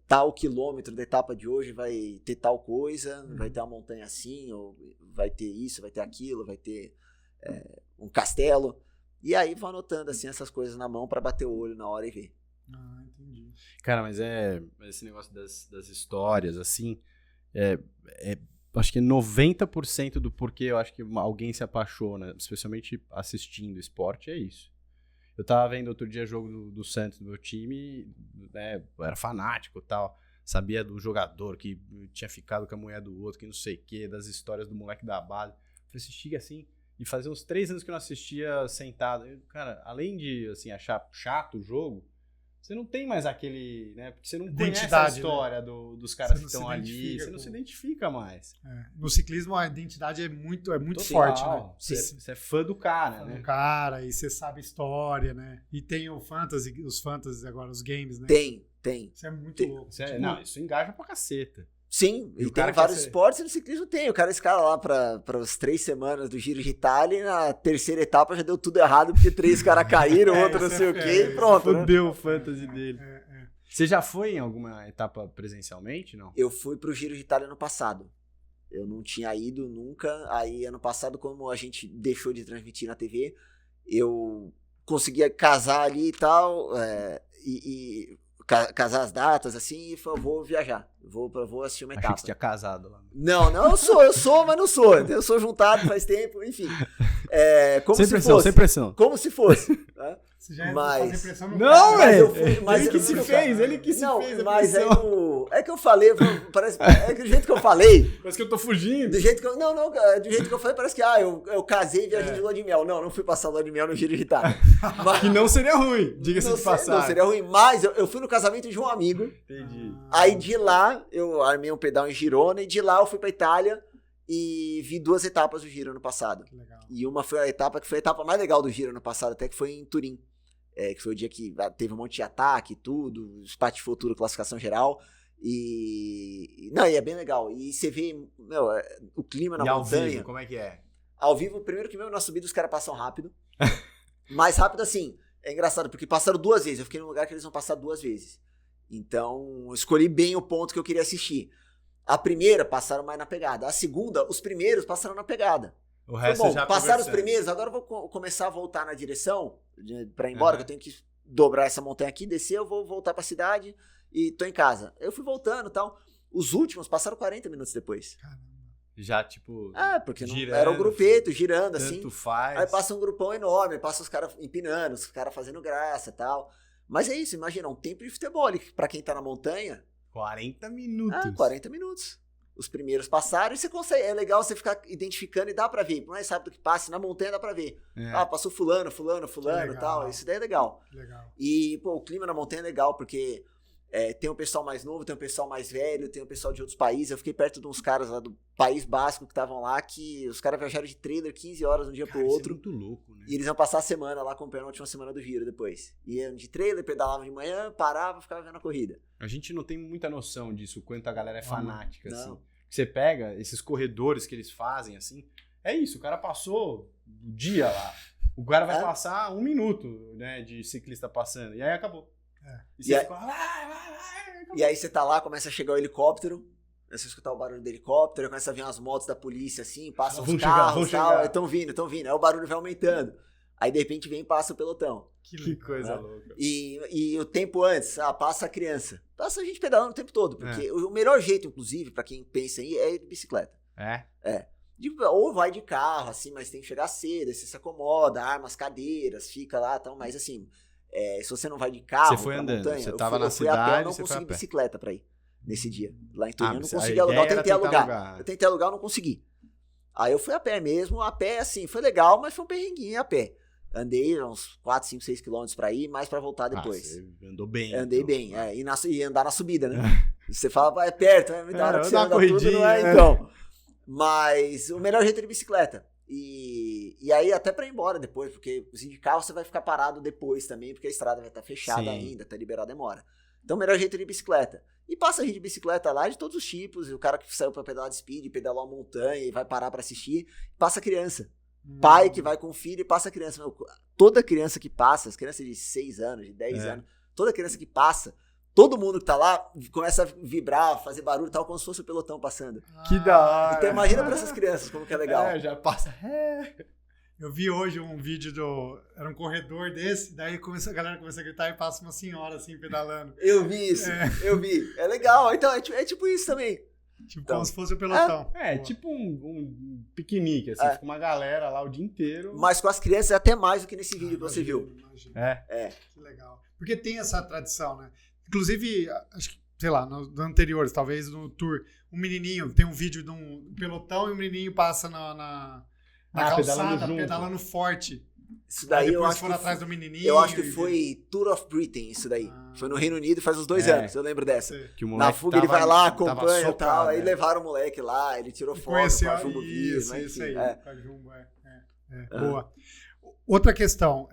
Tal quilômetro da etapa de hoje vai ter tal coisa, vai ter uma montanha assim, ou vai ter isso, vai ter aquilo, vai ter um castelo. E aí vou anotando assim essas coisas na mão pra bater o olho na hora e ver. Entendi. Cara, mas esse negócio das histórias, assim, acho que 90% do porquê eu acho que alguém se apaixona, especialmente assistindo esporte, é isso. Eu tava vendo outro dia jogo do Santos, do meu time, né, eu era fanático e tal, sabia do jogador que tinha ficado com a mulher do outro, que não sei o quê, das histórias do moleque da base. Eu assisti assim, e fazia uns 3 anos que eu não assistia sentado. Cara, além de assim, achar chato o jogo, você não tem mais aquele, né? Porque você não conhece a história, né, dos caras que estão ali, você não se identifica mais. No ciclismo a identidade é muito total, forte, né? Você é fã do cara, né? Do cara, e você sabe a história, né? E tem os fantasy agora, os games, né? Tem. Isso é muito louco. Isso engaja pra caceta. Sim, e tem vários esportes e no ciclismo tem. O cara escala lá para as 3 semanas do Giro de Itália e na terceira etapa já deu tudo errado porque 3 caras caíram, outro não sei o quê e pronto. Fudeu o fantasy dele. Você já foi em alguma etapa presencialmente, não? Eu fui pro Giro de Itália ano passado. Eu não tinha ido nunca. Aí ano passado, como a gente deixou de transmitir na TV, eu conseguia casar ali e tal, casar as datas, assim, e falei, vou viajar. Vou assistir uma etapa. Achei que você tinha casado lá. Não, eu sou, mas não sou. Eu sou juntado faz tempo, enfim. Como sem se pressão, fosse. sem pressão. Como se fosse. Né? Você já ia Mas- fazer pressão no Não, cara. eu velho. fui- mas Ele que eu se fui- fez, ele que se Não, fez a mas aí pressão. é que eu falei, parece, é que do jeito que eu falei, Parece que eu tô fugindo. do jeito que eu, não, do jeito que eu falei, parece que, eu casei e viajei de lua de mel. Não fui passar lua de mel no Giro de Itália. Mas, Que não seria ruim, diga-se de não passagem. seria ruim, mas eu fui no casamento de um amigo, Entendi. aí de lá, eu armei um pedal em Girona, e de lá eu fui pra Itália e vi 2 etapas do Giro ano passado. Que legal. E uma foi a etapa que foi a etapa mais legal do Giro ano passado, até que foi em Turim. Que foi o dia que teve um monte de ataque e tudo, espatifou tudo, classificação geral. E é bem legal. E você vê, o clima na E ao montanha. vivo, como é que é? Ao vivo, primeiro que mesmo na subida os caras passam rápido. Mais rápido assim. É engraçado, porque passaram 2 vezes. Eu fiquei num lugar que eles vão passar 2 vezes. Então, eu escolhi bem o ponto que eu queria assistir. A primeira, passaram mais na pegada. A segunda, os primeiros passaram na pegada. O Foi resto bom, já passaram os conversando. primeiros, agora eu vou começar a voltar na direção pra ir embora, que eu tenho que dobrar essa montanha aqui, descer, eu vou voltar pra cidade e tô em casa. Eu fui voltando e tal. Os últimos passaram 40 minutos depois. Caramba. Já, tipo, Porque não, girando, era o grupeto girando assim. tanto faz. Aí passa um grupão enorme, passa os caras empinando, os caras fazendo graça e tal. Mas é isso, imagina, um tempo de futebol, pra quem tá na montanha, 40 minutos. 40 minutos. Os primeiros passaram e você consegue. É legal você ficar identificando e dá pra ver. Por mais rápido que passe, na montanha dá pra ver. É. Passou fulano e tal. Isso daí é legal. Que legal. E, o clima na montanha é legal, porque tem um pessoal mais novo, tem um pessoal mais velho, tem um pessoal de outros países. Eu fiquei perto de uns caras lá do País Basco que estavam lá, que os caras viajaram de trailer 15 horas de um dia Cara, pro isso outro. é muito louco, né? E eles iam passar a semana lá acompanhando a última semana do Giro depois. Iam de trailer, pedalavam de manhã, paravam, ficavam vendo a corrida. A gente não tem muita noção disso, o quanto a galera é fanática, não. assim. Você pega esses corredores que eles fazem, assim, é isso, o cara passou o dia lá. O cara vai passar 1 minuto, né, de ciclista passando, e aí acabou. E você fica, vai, acabou. E aí você tá lá, começa a chegar o helicóptero, você escutar o barulho do helicóptero, começa a vir umas motos da polícia assim, passam os carros e tal, estão vindo, aí o barulho vai aumentando. Aí de repente vem e passa o pelotão. Que coisa louca. E o tempo antes, passa a criança. Passa a gente pedalando o tempo todo, porque o melhor jeito, inclusive, pra quem pensa aí, é de bicicleta. Ou vai de carro, assim, mas tem que chegar cedo, aí você se acomoda, arma as cadeiras, fica lá e tal, mas assim, se você não vai de carro, você foi pra andando, montanha, você tava na eu fui a pé, eu cidade, não você foi consegui a pé. bicicleta pra ir nesse dia. Lá em Turim eu não mas consegui a alugar, ideia eu tentei era tentar alugar. alugar. Eu tentei alugar, eu não consegui. Aí eu fui a pé mesmo, a pé, assim, foi legal, mas foi um perrenguinho a pé. Andei uns 4, 5, 6 quilômetros pra ir, mais pra voltar depois. Você andou bem. Andei então. bem, e andar na subida, né? Você fala, é perto, né? Da hora que você dá anda uma tudo, não é? corridinha, Então. Mas o melhor jeito é de bicicleta. E aí até pra ir embora depois, porque assim, de carro você vai ficar parado depois também, porque a estrada vai estar fechada Sim. ainda, tá liberada demora. Então o melhor jeito é de bicicleta. E passa a gente de bicicleta lá de todos os tipos, e o cara que saiu pra pedalar de speed, pedalou a montanha e vai parar pra assistir, passa a criança. Pai que vai com o filho e passa a criança. Toda criança que passa, as crianças de 6 anos, de 10 anos, toda criança que passa, todo mundo que tá lá começa a vibrar, fazer barulho e tal, como se fosse o pelotão passando. Que da hora. Então imagina pra essas crianças como que é legal. Já passa. Eu vi hoje um vídeo era um corredor desse, daí a galera começa a gritar e passa uma senhora assim pedalando. Eu vi isso, eu vi. É legal, então é tipo isso também. Tipo, Então, como se fosse o pelotão. Tipo um piquenique, assim, fica uma galera lá o dia inteiro. Mas com as crianças é até mais do que nesse vídeo que você viu. Imagino. Que legal. Porque tem essa tradição, né? Inclusive, acho que, sei lá, nos anteriores, talvez no tour, um menininho, tem um vídeo de um pelotão e um menininho passa na calçada, pedalando forte. Isso daí aí eu depois acho foram que atrás do menininho. eu acho que foi Tour of Britain isso daí. Foi no Reino Unido faz uns 2 anos, eu lembro dessa. Que o Na fuga ele vai lá, acompanha e tal, aí né? levaram o moleque lá, ele tirou foto Conheceu com a Jumbo Visma, mas isso enfim. aí, com a Jumbo, boa. Outra questão,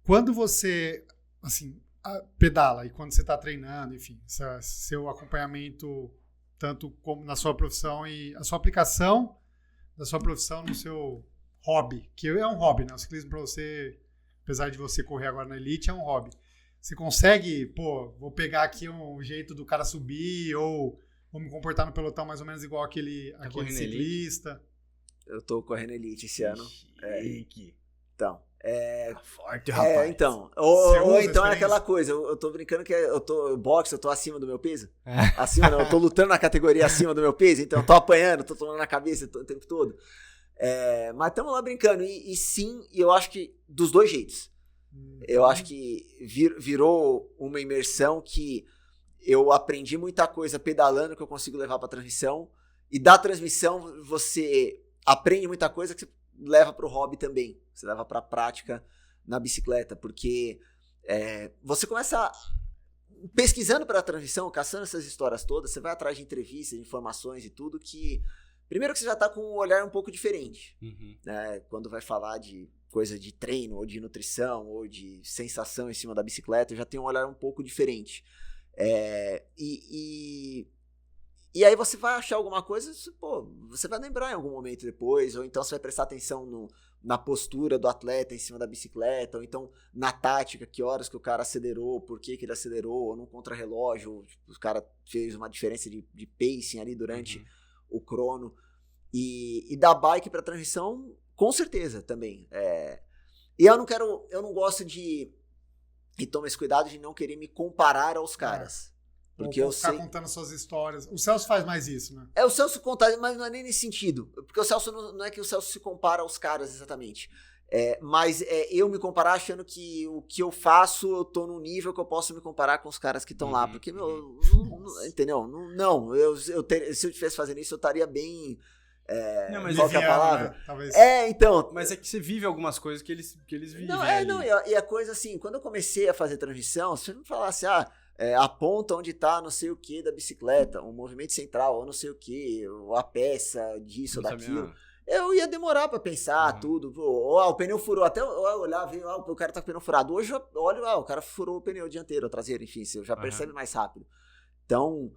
quando você, assim, pedala e quando você está treinando, enfim, seu acompanhamento, tanto como na sua profissão e a sua aplicação da sua profissão no seu hobby, que é um hobby, né? O ciclismo para você, apesar de você correr agora na elite, é um hobby. Você consegue, vou pegar aqui um jeito do cara subir ou vou me comportar no pelotão mais ou menos igual aquele ciclista? Eu tô correndo elite esse ano. Então, forte, rapaz. Então. Ou então é experiência? aquela coisa, eu tô brincando que eu tô acima do meu peso. Acima não, eu tô lutando na categoria acima do meu peso, então eu tô apanhando, tô tomando na cabeça o tempo todo. Mas estamos lá brincando. E sim, eu acho que dos dois jeitos. Eu acho que virou uma imersão que eu aprendi muita coisa pedalando que eu consigo levar para transmissão. E da transmissão você aprende muita coisa que você leva para o hobby também. Você leva para a prática na bicicleta. Porque você começa pesquisando para a transmissão, caçando essas histórias todas. Você vai atrás de entrevistas, de informações e tudo que... Primeiro que você já está com um olhar um pouco diferente. Né? Quando vai falar de coisa de treino, ou de nutrição, ou de sensação em cima da bicicleta, já tem um olhar um pouco diferente. E aí você vai achar alguma coisa, você vai lembrar em algum momento depois, ou então você vai prestar atenção na postura do atleta em cima da bicicleta, ou então na tática, que horas que o cara acelerou, por que ele acelerou, ou num contrarrelógio, o cara fez uma diferença de pacing ali durante o crono. E da bike para transmissão, com certeza também. E eu não gosto de... E toma esse cuidado de não querer me comparar aos caras. Porque eu ficar sei... contando suas histórias. O Celso faz mais isso, né? O Celso conta, mas não é nem nesse sentido. Porque o Celso não é que o Celso se compara aos caras exatamente. Mas eu me comparar achando que o que eu faço, eu tô num nível que eu posso me comparar com os caras que estão lá. Porque, entendeu? Se eu estivesse fazendo isso, eu estaria bem... qual que é a palavra? Né? Talvez. Então... Mas é que você vive algumas coisas que eles vivem. E a coisa assim, quando eu comecei a fazer transmissão, se eu não falasse, aponta onde tá não sei o que da bicicleta, o movimento central, ou não sei o que, a peça disso ou daquilo, eu ia demorar pra pensar tudo. O pneu furou, até eu olhar, ver, o cara tá com o pneu furado. Hoje eu olho, o cara furou o pneu dianteiro, o traseiro, enfim, você já percebe mais rápido. Então,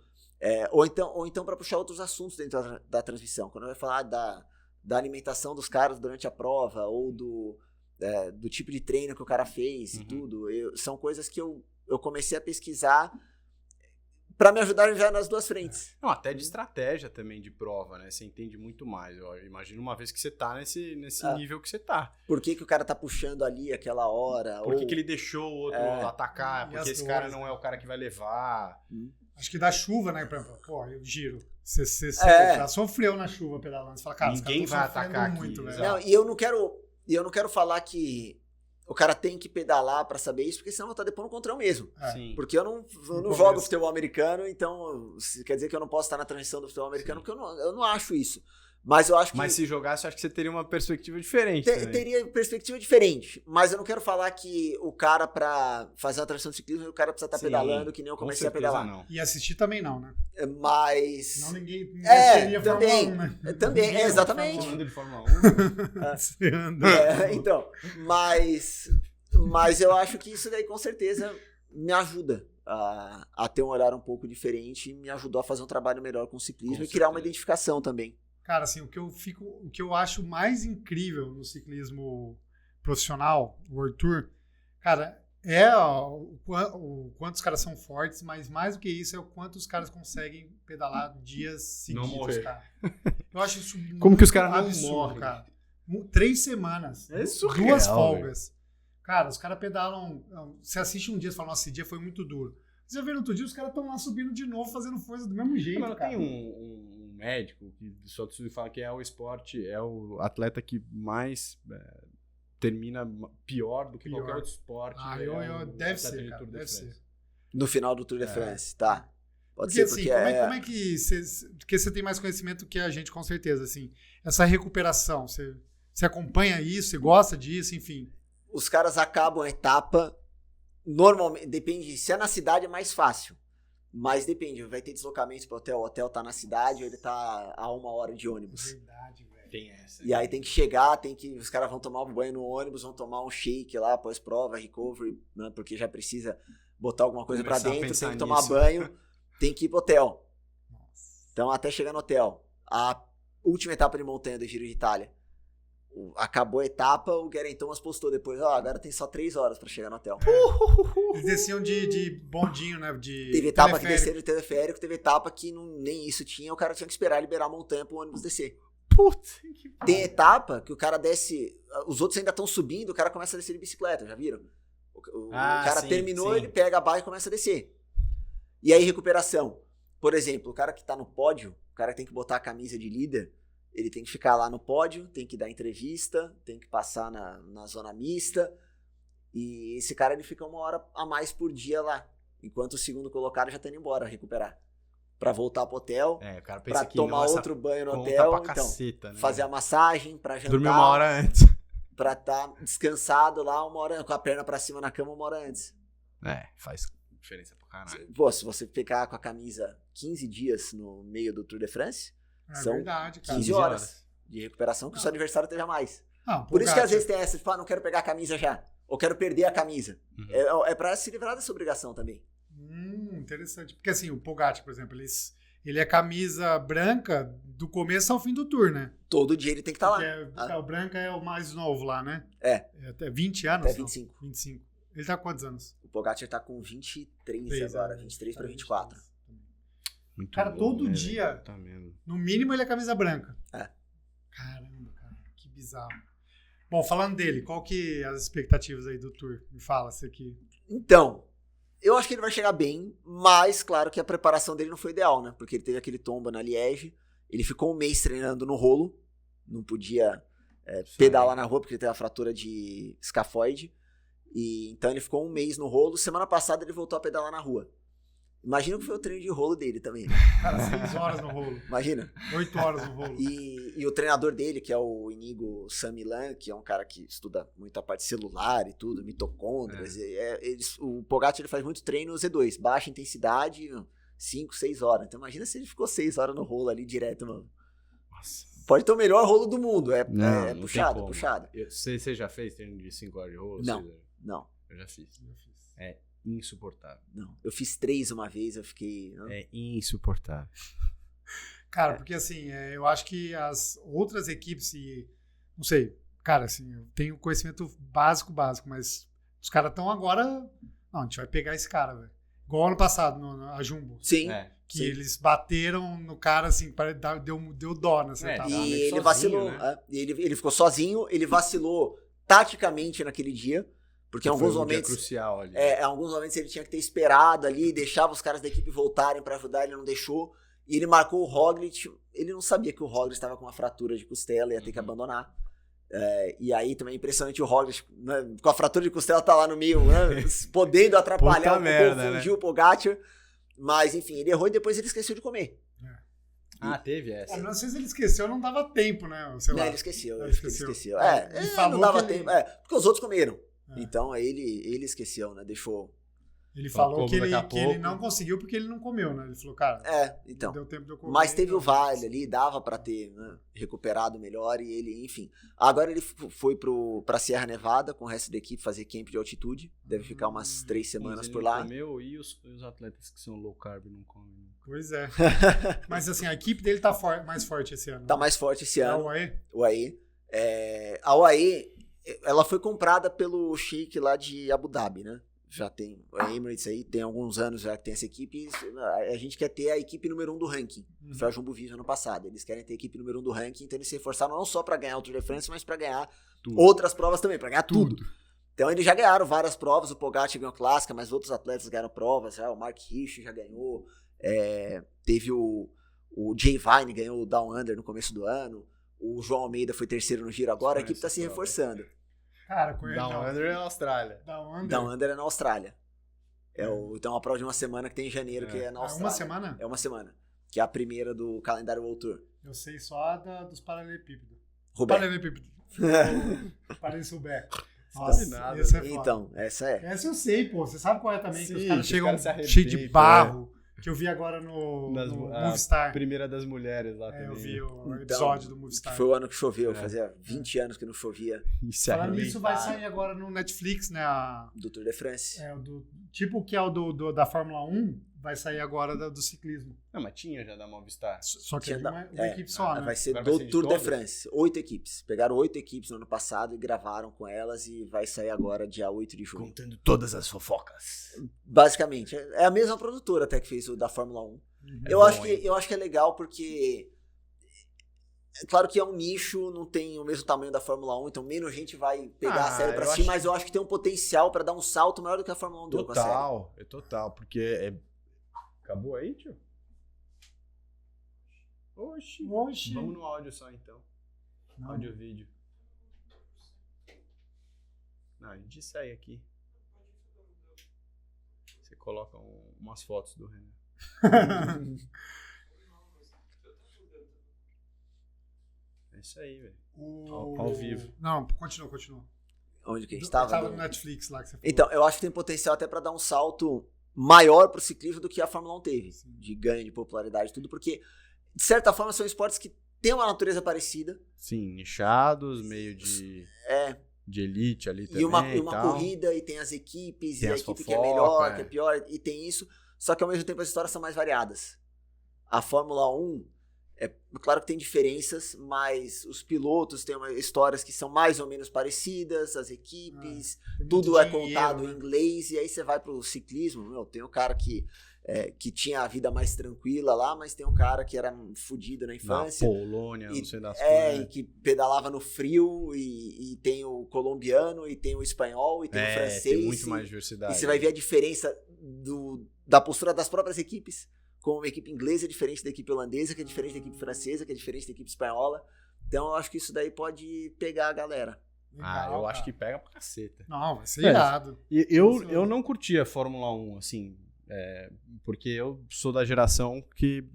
ou então para puxar outros assuntos dentro da transmissão, quando vai falar da alimentação dos caras durante a prova, ou do tipo de treino que o cara fez e tudo, são coisas que eu comecei a pesquisar para me ajudar já nas duas frentes. Não, até de estratégia também de prova, né? Você entende muito mais. Eu imagino uma vez que você tá nesse nível que você tá. Por que o cara tá puxando ali aquela hora? Por que ele deixou o outro atacar? Porque esse cara não é o cara que vai levar. Acho que da chuva, né? Eu giro. Você já sofreu na chuva pedalando. Você fala, cara, ninguém vai atacar muito, aqui. velho. Não, e eu não quero falar que o cara tem que pedalar pra saber isso, porque senão eu vou estar depondo contra eu mesmo. Sim. Porque eu não jogo futebol americano, então quer dizer que eu não posso estar na transição do futebol americano, porque eu não acho isso. Mas eu acho que... Mas se jogasse, eu acho que você teria uma perspectiva diferente. Teria perspectiva diferente. Mas eu não quero falar que o cara, pra fazer uma transição de ciclismo, o cara precisa estar pedalando, que nem eu comecei a pedalar. Não. E assistir também não, né? Mas... Não, ninguém também, Fórmula 1, né? Também, exatamente. Falando de Fórmula 1. Você anda. Então, mas eu acho que isso daí com certeza me ajuda a ter um olhar um pouco diferente e me ajudou a fazer um trabalho melhor com o ciclismo e criar uma identificação também. Cara, assim, o que eu acho mais incrível no ciclismo profissional, o World Tour, cara, o quanto os caras são fortes, mas mais do que isso é o quanto os caras conseguem pedalar dias seguidos, não morrer. Cara. Eu acho isso Como que os caras não absurdo, morrem? Cara. 3 semanas, é surreal, 2 folgas. Véio. Cara, os caras pedalam, você assiste um dia e fala, nossa, esse dia foi muito duro. Você vê no outro dia, os caras estão lá subindo de novo, fazendo força do mesmo jeito, mas cara. Tem um médico que só fala que é o esporte, é o atleta que mais termina pior do que qualquer outro esporte. Deve ser, cara, deve ser. No final do Tour de France, tá. Pode porque, ser, porque como é que porque você tem mais conhecimento que a gente, com certeza, assim, essa recuperação, você acompanha isso, você gosta disso, enfim. Os caras acabam a etapa, normalmente, depende, se é na cidade é mais fácil. Mas depende, vai ter deslocamentos pro hotel. O hotel tá na cidade ou ele tá a 1 hora de ônibus. Verdade, velho. Tem essa. E aí tem que chegar, os caras vão tomar um banho no ônibus, vão tomar um shake lá, pós-prova, recovery, né, porque já precisa botar alguma coisa pra dentro, tem que tomar banho, tem que ir pro hotel. Nossa. Então até chegar no hotel. A última etapa de montanha do Giro de Itália. Acabou a etapa, o Geraint Thomas postou depois, agora tem só 3 horas pra chegar no hotel. Eles desciam de bondinho, né? Teve etapa que desceram de teleférico, teve etapa que nem isso tinha, o cara tinha que esperar liberar a montanha pro ônibus descer. Puta que pariu. Tem etapa que o cara desce, os outros ainda estão subindo, o cara começa a descer de bicicleta, já viram? O cara terminou, ele pega a barra e começa a descer. E aí recuperação. Por exemplo, o cara que tá no pódio, o cara que tem que botar a camisa de líder, ele tem que ficar lá no pódio, tem que dar entrevista, tem que passar na zona mista. E esse cara, ele fica 1 hora a mais por dia lá, enquanto o segundo colocado já tá indo embora recuperar. Pra voltar pro hotel, o cara pensa pra que tomar nossa, outro banho no conta hotel, pra então, caceta, né? fazer a massagem, pra jantar. Dormir 1 hora antes. Pra estar descansado lá 1 hora, com a perna pra cima na cama 1 hora antes. Faz diferença pra caralho. Pô, se você ficar com a camisa 15 dias no meio do Tour de France, são verdade, cara. 15 horas de recuperação que o seu adversário teve a mais. Não, Por isso que Pogacar- às vezes tem essa, tipo, não quero pegar a camisa já, ou quero perder a camisa. Uhum. É pra se livrar dessa obrigação também. Interessante. Porque assim, o Pogacar, por exemplo, ele é camisa branca do começo ao fim do Tour, né? Todo dia ele tem que estar lá. Porque o branca é o mais novo lá, né? É. Até 20 anos? Até não? 25. 25. Ele tá com quantos anos? O Pogacar tá com 23 Três, agora, né? 23 para 24. Muito Cara, bom, todo né, dia- velho? Tá mesmo. No mínimo ele é camisa branca. É. Caramba, cara. Que bizarro. Bom, falando dele, qual que as expectativas aí do Tour? Me fala, você aqui. Então, eu acho que ele vai chegar bem, mas claro que a preparação dele não foi ideal, né? Porque ele teve aquele tombo na Liège, ele ficou 1 mês treinando no rolo, não podia pedalar na rua porque ele teve a fratura de escafoide, e então ele ficou 1 mês no rolo. Semana passada ele voltou a pedalar na rua. Imagina que foi o treino de rolo dele também, né? Cara, 6 horas no rolo. Imagina. 8 horas no rolo. E o treinador dele, que é o Inigo Samilan, que é um cara que estuda muito a parte celular e tudo, mitocôndrias. O Pogacar ele faz muito treino Z2, baixa intensidade, 5, 6 horas. Então imagina se ele ficou 6 horas no rolo ali direto, mano. Nossa. Pode ter o melhor rolo do mundo. É Não tem puxado, como. puxado. Você já fez treino de 5 horas de rolo? Não. 6 horas? Não, Eu já fiz. É insuportável. não. Eu fiz 3 uma vez, eu fiquei. É insuportável. Cara, porque assim, eu acho que as outras equipes e não sei, cara, assim, eu tenho conhecimento básico, mas os caras estão agora, não, a gente vai pegar esse cara, velho. Igual ano passado, a Jumbo, Sim. que sim. eles bateram no cara, assim, deu dó nessa É, etapa. Tava E meio ele sozinho, vacilou. né? E ele ficou sozinho, ele vacilou taticamente naquele dia, porque em Foi alguns um dia momentos. crucial ali. Em alguns momentos ele tinha que ter esperado ali, deixava os caras da equipe voltarem pra ajudar, ele não deixou. E ele marcou o Roglic, ele não sabia que o Roglic estava com uma fratura de costela, ia ter que abandonar. E aí também é impressionante o Roglic, né, com a fratura de costela, tá lá no meio, né, podendo atrapalhar, confundir o Pogacar. Mas enfim, ele errou e depois ele esqueceu de comer. Teve essa. Não sei se ele esqueceu, não dava tempo, né? Sei lá. Não, ele esqueceu. Ele Ele esqueceu. esqueceu. Ele falou não dava que ele- tempo. Porque os outros comeram. É. Então ele esqueceu, né? Deixou. Ele Então, falou como que daqui a ele pouco- não conseguiu porque ele não comeu, né? Ele falou, cara, Então. não deu tempo de eu comer. Mas teve então- o Vale ali, dava pra ter, né, recuperado melhor e ele, enfim. Agora ele foi pra Sierra Nevada com o resto da equipe fazer camp de altitude. Deve ficar umas 3 semanas por lá. Comeu, e os atletas que são low carb não comem. Pois é. Mas assim, a equipe dele tá mais forte esse ano. Tá mais forte esse É ano. o UAE? O UAE. A UAE, ela foi comprada pelo Sheik lá de Abu Dhabi, né? Já tem a Emirates aí, tem alguns anos já que tem essa equipe. A gente quer ter a equipe número 1 do ranking. Foi a Jumbo Visma ano passado. Eles querem ter a equipe número 1 do ranking, então eles se reforçaram não só pra ganhar o Tour de France, mas pra ganhar Tudo. outras provas também, pra ganhar tudo. Então eles já ganharam várias provas, o Pogacar ganhou a clássica, mas outros atletas ganharam provas, o Mark Hirschi já ganhou, teve o Jay Vine ganhou o Down Under no começo do ano, o João Almeida foi terceiro no Giro agora, a equipe tá se reforçando. Cara, conhece. Down Under é na Austrália. Down Under é na Austrália. Então é uma prova de uma semana que tem em janeiro, que é na Austrália. Uma semana? É uma semana. Que é a primeira do calendário World Tour. Eu sei só dos paralelepípedos. Rubé. Paralelepípedo. Paralelepípedo. Sabe nada, esse é foda. Então, essa é. Essa eu sei, pô. Você sabe qual é também? Que Sim, os caras que chegam os caras se cheios de arrebentam, barro. Que eu vi agora no A Movistar. primeira das mulheres lá também. Eu vi o Então, episódio do Movistar. Foi o ano que choveu, fazia 20 anos que não chovia Isso Falando nisso, vai sair agora no Netflix, né? do Tour de France. Tipo o que é o da Fórmula 1, vai sair agora do ciclismo. Não, mas tinha já da Movistar. Só que Tinha é da- uma equipe só, né? Vai ser Agora vai do ser de Tour de todas? France. 8 equipes. Pegaram 8 equipes no ano passado e gravaram com elas e vai sair agora dia 8 de junho. Contando todas as fofocas. Basicamente, é a mesma produtora até que fez o da Fórmula 1. É eu, bom, acho que é legal porque é claro que é um nicho, não tem o mesmo tamanho da Fórmula 1, então menos gente vai pegar a série pra eu si, acho- mas eu acho que tem um potencial pra dar um salto maior do que a Fórmula 1 deu com a série. Total, porque Acabou aí, tio? Oxi. Oxi. Vamos no áudio só, então. Não. Áudio e vídeo. Não, a gente segue aqui. Você coloca umas fotos do Renan. É isso aí, velho. Ao vivo. Não, continua. Onde que a gente Tava estava? no Netflix lá que você falou. Então, eu acho que tem potencial até para dar um salto maior pro ciclismo do que a Fórmula 1 teve. Sim. De ganho, de popularidade, tudo, porque, de certa forma, são esportes que têm uma natureza parecida. Sim, nichados, meio de elite ali também. E uma tal. corrida, e tem as equipes, Tem e a as equipe que é fofoca, melhor, que é pior, e tem isso. Só que ao mesmo tempo as histórias são mais variadas. A Fórmula 1, claro que tem diferenças, mas os pilotos têm histórias que são mais ou menos parecidas, as equipes, Tem tudo muito é dinheiro, contado né? em inglês, e aí você vai pro ciclismo, tem o cara que tinha a vida mais tranquila lá, mas tem um cara que era fudido na Na infância. Polônia, não sei das E coisas. que pedalava no frio, e tem o colombiano, e tem o espanhol, e tem o francês. Tem muito mais E diversidade. você vai ver a diferença da postura das próprias equipes. Como uma equipe inglesa é diferente da equipe holandesa, que é diferente da equipe francesa, que é diferente da equipe espanhola. Então eu acho que isso daí pode pegar a galera. Legal, eu acho cara. que pega pra caceta. Não, vai ser irado. E eu não curtia a Fórmula 1, assim, porque eu sou da geração que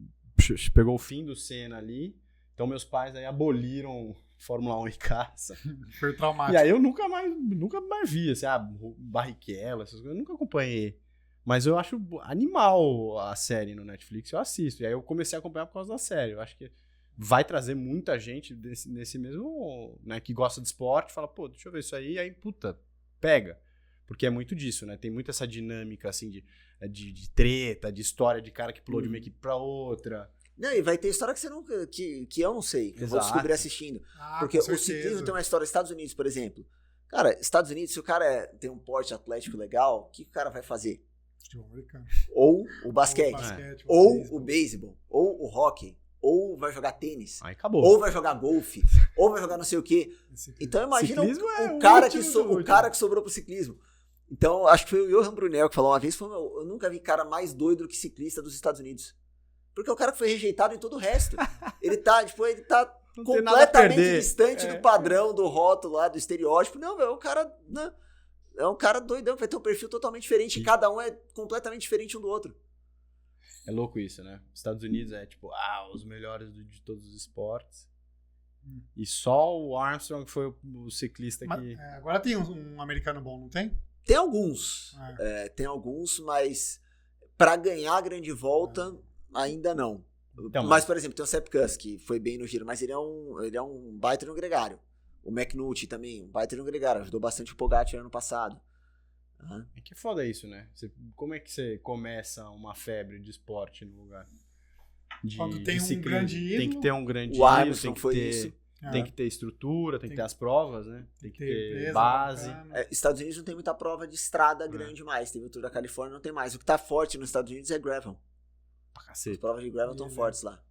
pegou o fim do Senna ali, então meus pais aí aboliram Fórmula 1 em casa. Foi traumático. E aí eu nunca mais vi, assim, Barrichello, essas coisas, eu nunca acompanhei. Mas eu acho animal a série no Netflix, eu assisto. E aí eu comecei a acompanhar por causa da série. Eu acho que vai trazer muita gente nesse mesmo, né, que gosta de esporte, fala, pô, deixa eu ver isso aí, e aí, puta, pega. Porque é muito disso, né? Tem muito essa dinâmica, assim, de treta, de história de cara que pulou de uma equipe pra outra. Não, e vai ter história que você nunca. Que eu não sei, que eu vou Exato. descobrir assistindo. com Porque o certeza. ciclismo tem uma história. Estados Unidos, por exemplo. Cara, Estados Unidos, se o cara tem um porte atlético legal, o que o cara vai fazer? Futebol americano. Ou o basquete, Ou ou o beisebol, ou o hóquei, ou vai jogar tênis, Aí acabou. ou vai jogar golfe, ou vai jogar não sei o quê. Então imagina Ciclismo é o cara último do o último. cara que sobrou pro ciclismo. Então, acho que foi o Johan Brunel que falou uma vez, falou, eu nunca vi cara mais doido do que ciclista dos Estados Unidos. Porque é o cara que foi rejeitado em todo o resto. Ele tá Não tem nada a completamente perder. distante do padrão, do rótulo lá, do estereótipo. Não, velho, o cara, né, é um cara doidão, vai ter um perfil totalmente diferente. E cada um é completamente diferente um do outro. É louco isso, né? Estados Unidos é tipo, os melhores de todos os esportes. E só o Armstrong foi o ciclista que... Agora tem um americano bom, não tem? Tem alguns, mas pra ganhar a grande volta, ainda não. Então, mas, por exemplo, tem o Sepp Kuss, que foi bem no giro, mas ele é um baita no gregário. O McNulty também, um baita no gregário, ajudou bastante o Pogacar ano passado. É que foda isso, né? Como é que você começa uma febre de esporte no lugar? Quando tem um ciclismo? grande ídolo. Tem que ter um grande O ídolo, Armstrong tem que foi ter, isso. tem que ter estrutura, tem que ter as provas, né? Tem que ter empresa base. bacana. Estados Unidos não tem muita prova de estrada grande mais. Teve o Tour da Califórnia, não tem mais. O que tá forte nos Estados Unidos é gravel. Pra As cacete. provas de gravel estão fortes lá.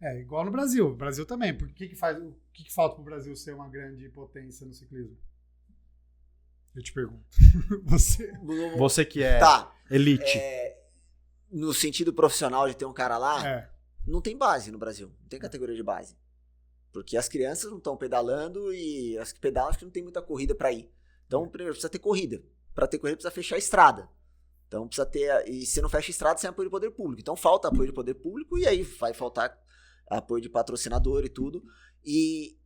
É, igual no Brasil. O Brasil também. Por que falta pro Brasil ser uma grande potência no ciclismo? Eu te pergunto. Você que é Tá. elite. No sentido profissional de ter um cara lá, É. não tem base no Brasil. Não tem categoria de base. Porque as crianças não estão pedalando e as que pedalam acho que não tem muita corrida pra ir. Então, primeiro, precisa ter corrida. Pra ter corrida, precisa fechar a estrada. Então, precisa ter... E se não fecha a estrada, sem apoio de poder público. Então, falta apoio de poder público e aí vai faltar apoio de patrocinador e tudo. E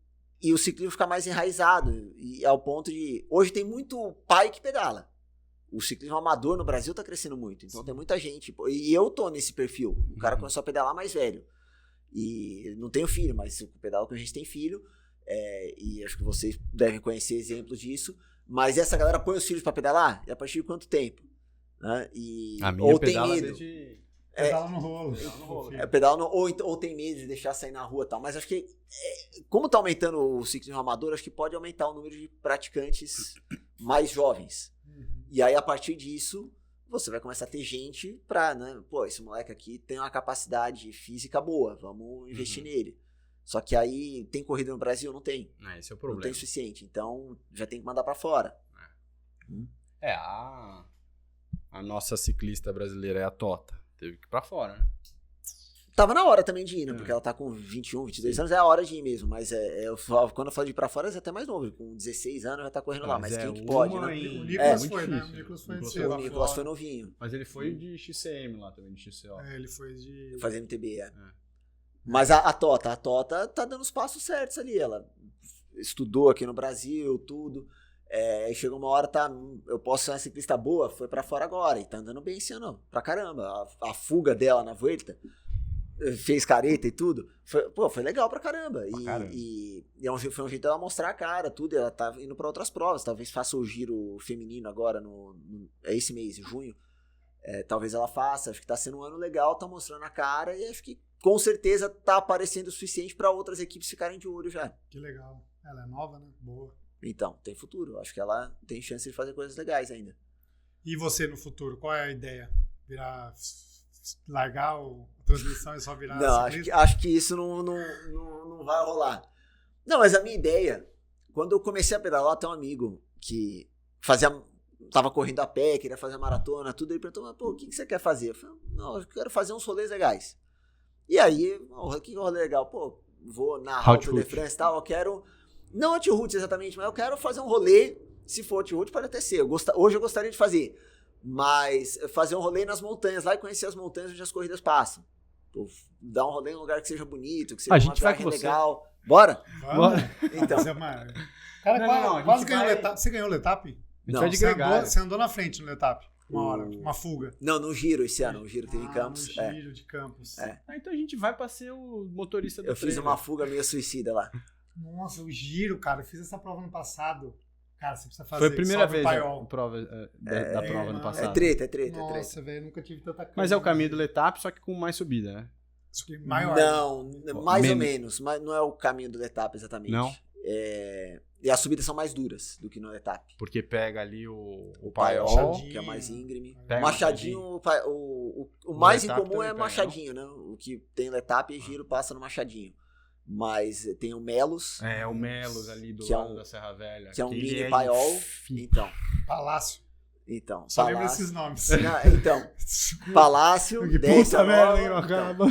o ciclismo fica mais enraizado. E ao ponto de... Hoje tem muito pai que pedala. O ciclismo amador no Brasil tá crescendo muito. Então, tem muita gente... E eu tô nesse perfil. O cara começou a pedalar mais velho. E não tenho filho, mas o pedal que a gente tem filho. E acho que vocês devem conhecer exemplos disso. Mas essa galera põe os filhos pra pedalar? E a partir de quanto tempo? Né? A minha Ou tem pedala medo. desde... Pedala no rolo. Ou tem medo de deixar sair na rua e tal. Mas acho que, como tá aumentando o ciclismo amador, acho que pode aumentar o número de praticantes mais jovens. E aí, a partir disso, você vai começar a ter gente pra, né? Pô, esse moleque aqui tem uma capacidade física boa, vamos investir nele. Só que aí, tem corrida no Brasil? Não tem. Esse é o Não problema. tem o suficiente. Então, já tem que mandar pra fora. A nossa ciclista brasileira é a Tota. Teve que ir pra fora, né? Tava na hora também de ir, né? Porque ela tá com 21, 22 anos, é a hora de ir mesmo. Mas quando eu falo de ir pra fora, é até mais novo. Com 16 anos já tá correndo lá. Mas quem que pode, né? O Nicolas muito foi, né? O difícil. Nicolas foi O Nicolas foi novinho. Mas ele foi de XCM lá também, de XCO. Ele foi de... Fazer MTB, Mas a Tota tá dando os passos certos ali. Ela estudou aqui no Brasil, tudo. Aí chegou uma hora, eu posso ser uma ciclista boa, foi pra fora agora. E tá andando bem esse ano, pra caramba. A fuga dela na Vuelta, fez careta e tudo. Foi legal pra caramba. E foi um jeito dela mostrar a cara, tudo. Ela tá indo pra outras provas. Talvez faça o giro feminino agora, é esse mês, em junho. Talvez ela faça. Acho que tá sendo um ano legal, tá mostrando a cara. E acho que com certeza tá aparecendo o suficiente pra outras equipes ficarem de olho já. Que legal. Ela é nova, né? Boa. Então, tem futuro. Acho que ela tem chance de fazer coisas legais ainda. E você no futuro, qual é a ideia? Largar a transmissão e só virar Não, acho que isso não vai rolar. Não, mas a minha ideia, quando eu comecei a pedalar, tem um amigo que tava correndo a pé, queria fazer maratona, tudo. Ele perguntou, pô, o que você quer fazer? Eu falei, não, eu quero fazer uns rolês legais. E aí, o que é um rolê legal? Pô, vou narrar o Tour de France e tal, eu quero... Não Anti-Route exatamente, mas eu quero fazer um rolê, se for Anti-Route pode até ser. Hoje eu gostaria de fazer, mas fazer um rolê nas montanhas lá e conhecer as montanhas onde as corridas passam. Pô, dar um rolê em um lugar que seja bonito, que seja uma viagem legal. Bora? Bora? Então. Cara, quase ganhou o Letap. Você ganhou o Letap? Não, você andou na frente no Letap. Uma hora, uma fuga. Não, no Giro esse ano. O Giro teve em Campos. No Giro de Campos. Então a gente vai pra ser o motorista do Eu fiz uma fuga meio suicida lá. Nossa, o Giro, cara, eu fiz essa prova no passado. Cara, você precisa fazer. Foi a primeira vez da prova no passado. É treta. Nossa, velho, nunca tive tanta coisa. Mas é o caminho do Letap, só que com mais subida, né? Maior. Não, mais ou menos. Mas não é o caminho do Letap exatamente. Não? E as subidas são mais duras do que no Letap. Porque pega ali o Paiol, que é mais íngreme. Machadinho, o mais incomum é Machadinho, né? O que tem Letap e Giro passa no Machadinho. Mas tem o Melos. O Melos ali do lado da Serra Velha. Que é um mini paiol. Então. Palácio. Então. Só lembro esses nomes. Então. Palácio. Puta merda, hein, acaba.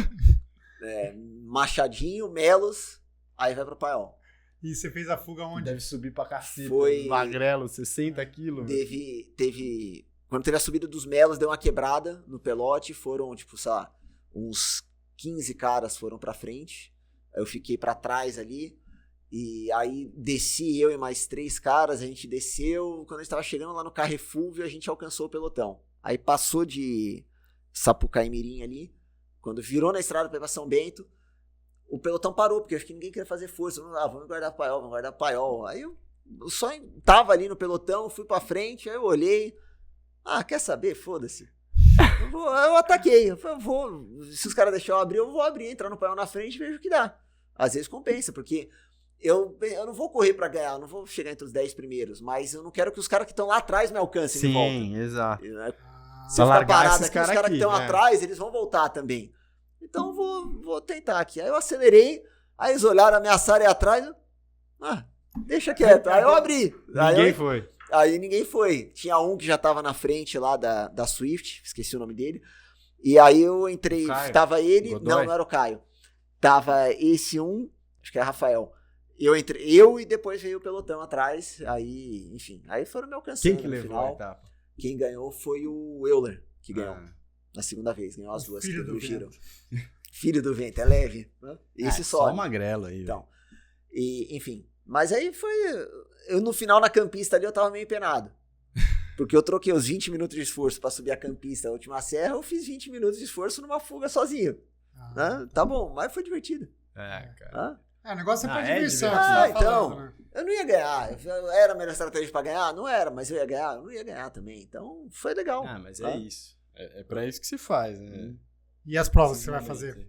Machadinho, Melos. Aí vai pro paiol. E você fez a fuga onde? Deve subir pra cacete. Foi. Magrelo, 60 quilos. Teve. Quando teve a subida dos Melos, deu uma quebrada no pelote. Foram, tipo, sei lá, uns 15 caras foram pra frente. Eu fiquei pra trás ali, e aí desci eu e mais 3 caras, a gente desceu, quando a gente tava chegando lá no Carrefour, a gente alcançou o pelotão. Aí passou de Sapucaí-Mirim ali, quando virou na estrada pra ir pra São Bento, o pelotão parou, porque acho que ninguém queria fazer força. Vamos guardar paiol. Aí eu só tava ali no pelotão, fui pra frente, aí eu olhei, quer saber? Foda-se. Eu ataquei, se os caras deixarem eu abrir, eu vou abrir, entrar no paiol na frente e vejo o que dá. Às vezes compensa, porque eu não vou correr pra ganhar, eu não vou chegar entre os 10 primeiros, mas eu não quero que os caras que estão lá atrás me alcancem de volta. Sim, exato. Se eu ficar parado aqui, os caras que estão atrás, eles vão voltar também. Então vou tentar aqui. Aí eu acelerei, aí eles olharam, ameaçaram aí atrás, deixa quieto. Aí eu abri. Aí ninguém foi. Tinha um que já tava na frente lá da Swift, esqueci o nome dele. E aí eu entrei, tava ele, Godoy. Não era o Caio. Tava esse acho que é Rafael. Eu e depois veio o pelotão atrás, aí, enfim, aí foram me alcançando. Quem que levou a etapa? Quem ganhou foi o Euler, que ganhou na segunda vez, ganhou as duas. Filho do Giro. Filho do vento, é leve. Esse só magrelo aí. Então, enfim, mas aí foi, eu no final na campista ali eu tava meio penado. Porque eu troquei os 20 minutos de esforço pra subir a campista, a última serra, eu fiz 20 minutos de esforço numa fuga sozinho. Tá bom, mas foi divertido. Cara. O negócio é pra diversão. Então, né? Eu não ia ganhar. Era a melhor estratégia pra ganhar? Não era, mas eu ia ganhar? Eu não ia ganhar também. Então, foi legal. Mas é isso. É pra isso que se faz, né? E as provas que você vai fazer?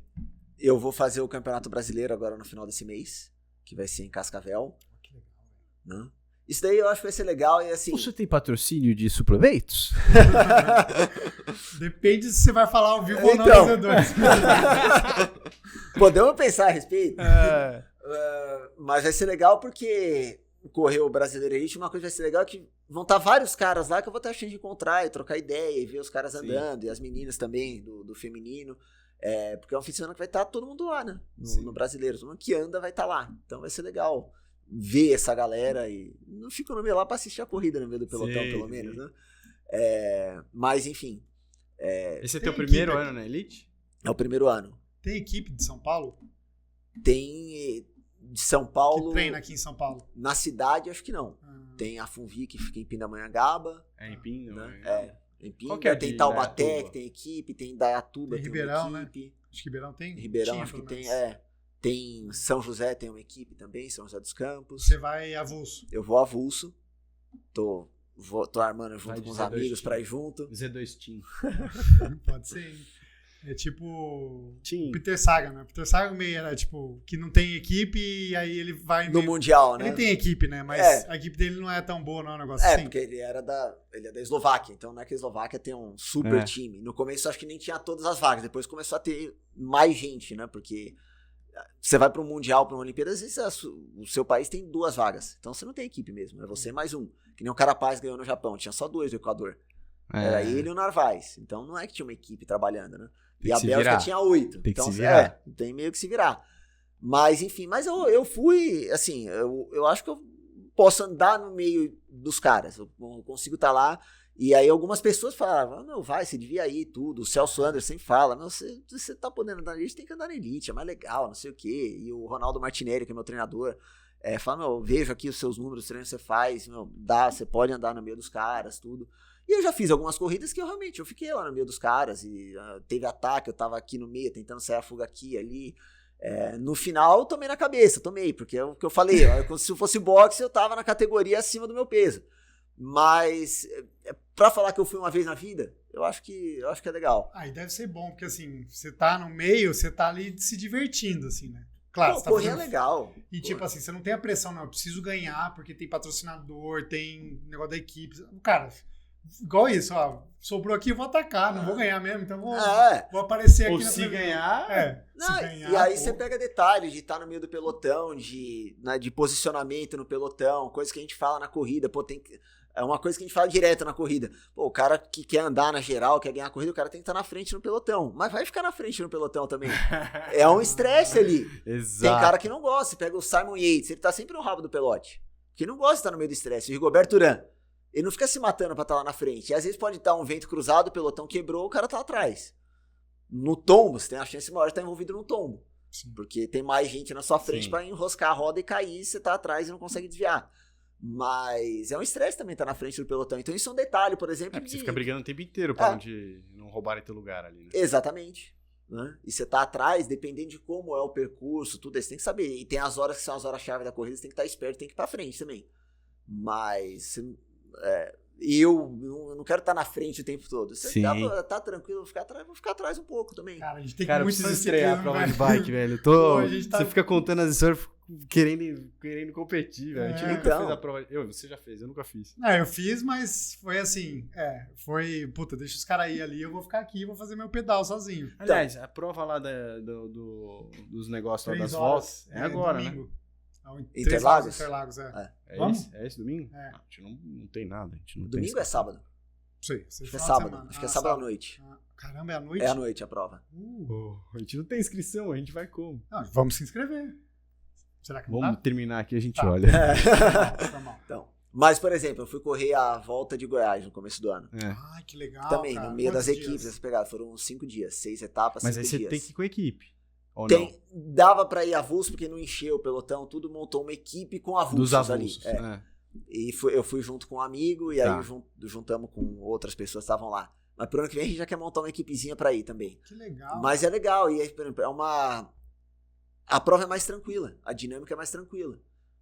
Eu vou fazer o Campeonato Brasileiro agora no final desse mês, que vai ser em Cascavel. Que legal, né? Isso daí eu acho que vai ser legal e assim... Você tem patrocínio de suplementos? Depende se você vai falar ao vivo ou não dos vendedores. Podemos pensar a respeito. Mas vai ser legal porque correr o Brasileiro Elite, uma coisa que vai ser legal é que vão estar vários caras lá que eu vou ter a chance de encontrar e trocar ideia e ver os caras andando, e as meninas também, do feminino. Porque é um fim de semana que vai estar todo mundo lá, né? No brasileiro. Todo mundo que anda vai estar lá. Então vai ser legal ver essa galera e não fico no meio lá pra assistir a corrida no meio do pelotão, pelo menos, né? Mas, enfim. Esse é teu primeiro ano na Elite? É o primeiro ano. Tem equipe de São Paulo? Tem de São Paulo. Que treina aqui em São Paulo? Na cidade, acho que não. Tem a Funvi, que fica em Pindamonhangaba. Em Pindamonhangaba. Né? Em Pinda, tem Taubaté, que tem equipe, tem Dayatuba, tem Ribeirão, uma equipe. Né? Acho que Ribeirão tem. Ribeirão, acho que tem, Tem São José, tem uma equipe também, São José dos Campos. Você vai avulso? Eu vou avulso. Tô armando junto com os amigos pra ir junto. Z2 Team. Pode ser, hein? É tipo Team. Peter Sagan, né? Peter Sagan meio era tipo, que não tem equipe e aí ele vai... No Mundial, né? Ele tem equipe, né? Mas a equipe dele não é tão boa, não é um negócio assim. Porque ele é da Eslováquia, então não é que a Eslováquia tem um super time. No começo acho que nem tinha todas as vagas, depois começou a ter mais gente, né? Porque você vai para um Mundial, para uma Olimpíada, às vezes o seu país tem 2 vagas, então você não tem equipe mesmo, é você mais um. Que nem o Carapaz ganhou no Japão, tinha só 2 do Equador. Era ele e o Narvaez, então não é que tinha uma equipe trabalhando, né? E a Bélgica tinha 8. Tem então, que se virar. Tem meio que se virar. Mas, enfim, eu fui, assim, eu acho que eu posso andar no meio dos caras. Eu consigo estar lá. E aí algumas pessoas falavam, você devia ir tudo. O Celso Anderson sempre fala, você tá podendo andar na elite, tem que andar na elite, é mais legal, não sei o quê. E o Ronaldo Martinelli, que é meu treinador, fala, vejo aqui os seus números, os treinos que você faz, você pode andar no meio dos caras, tudo. E eu já fiz algumas corridas que eu fiquei lá no meio dos caras e teve ataque, eu tava aqui no meio tentando sair a fuga aqui, ali. No final eu tomei na cabeça, porque é o que eu falei, se fosse boxe eu tava na categoria acima do meu peso. Mas pra falar que eu fui uma vez na vida, eu acho que é legal. E deve ser bom, porque assim, você tá no meio, você tá ali se divertindo, assim, né? Claro, correr é legal. E tipo assim, você não tem a pressão, não, eu preciso ganhar porque tem patrocinador, tem negócio da equipe. Cara, igual isso, sobrou aqui, eu vou atacar, não vou ganhar mesmo, então vou aparecer aqui. Ou se ganhar... se ganhar, e aí você pega detalhes de estar no meio do pelotão, de posicionamento no pelotão, coisa que a gente fala na corrida, é uma coisa que a gente fala direto na corrida. O cara que quer andar na geral, quer ganhar a corrida, o cara tem que estar na frente no pelotão. Mas vai ficar na frente no pelotão também. É um estresse ali. Exato. Tem cara que não gosta. Você pega o Simon Yates, ele tá sempre no rabo do pelote. Que não gosta de estar no meio do estresse. O Rigoberto Urán, ele não fica se matando pra estar lá na frente. E às vezes pode estar um vento cruzado, o pelotão quebrou, o cara tá atrás. No tombo, você tem a chance maior de estar envolvido no tombo. Sim. Porque tem mais gente na sua frente pra enroscar a roda e cair, você tá atrás e não consegue desviar. Mas é um estresse também estar na frente do pelotão. Então isso é um detalhe, por exemplo. Você fica brigando o tempo inteiro pra onde não roubarem teu lugar ali, né? Exatamente. Né? E você tá atrás, dependendo de como é o percurso, tudo, você tem que saber. E tem as horas que são as horas-chave da corrida, você tem que estar esperto, tem que ir pra frente também. Mas eu não quero estar na frente o tempo todo. Você tá tranquilo, vou ficar atrás um pouco também. Cara, a gente tem que muito preciso estrear a prova de bike, velho. Você fica contando as histórias querendo competir, velho. A gente nunca fez a prova. Você já fez, eu nunca fiz. Eu fiz, mas foi assim. Deixa os caras ir ali, eu vou ficar aqui e vou fazer meu pedal sozinho. Aliás, a prova lá dos negócios lá das voltas é agora, domingo. Né? Interlagos? Interlagos, É esse domingo? A gente não tem nada. A gente não domingo tem é sábado? Sei, acho que é sábado. Acho que é sábado à noite. Caramba, é à noite? É à noite a prova. A gente não tem inscrição, a gente vai como? Não, vamos se inscrever. Será que não Vamos dá? terminar aqui e a gente olha. Então, mas, por exemplo, eu fui correr a volta de Goiás no começo do ano. Ai, que legal. Também, cara. no meio Quantos das dias? equipes, essa pegada. Foram 5 dias, 6 etapas, 5 dias. Mas aí você tem que ir com a equipe. Ou dava pra ir avulso, porque não encheu o pelotão, tudo montou uma equipe com avulsos, avulsos ali. E eu fui junto com um amigo, e aí juntamos com outras pessoas que estavam lá. Mas pro ano que vem a gente já quer montar uma equipezinha pra ir também. Que legal. Mas é legal, e aí, por exemplo, a prova é mais tranquila, a dinâmica é mais tranquila.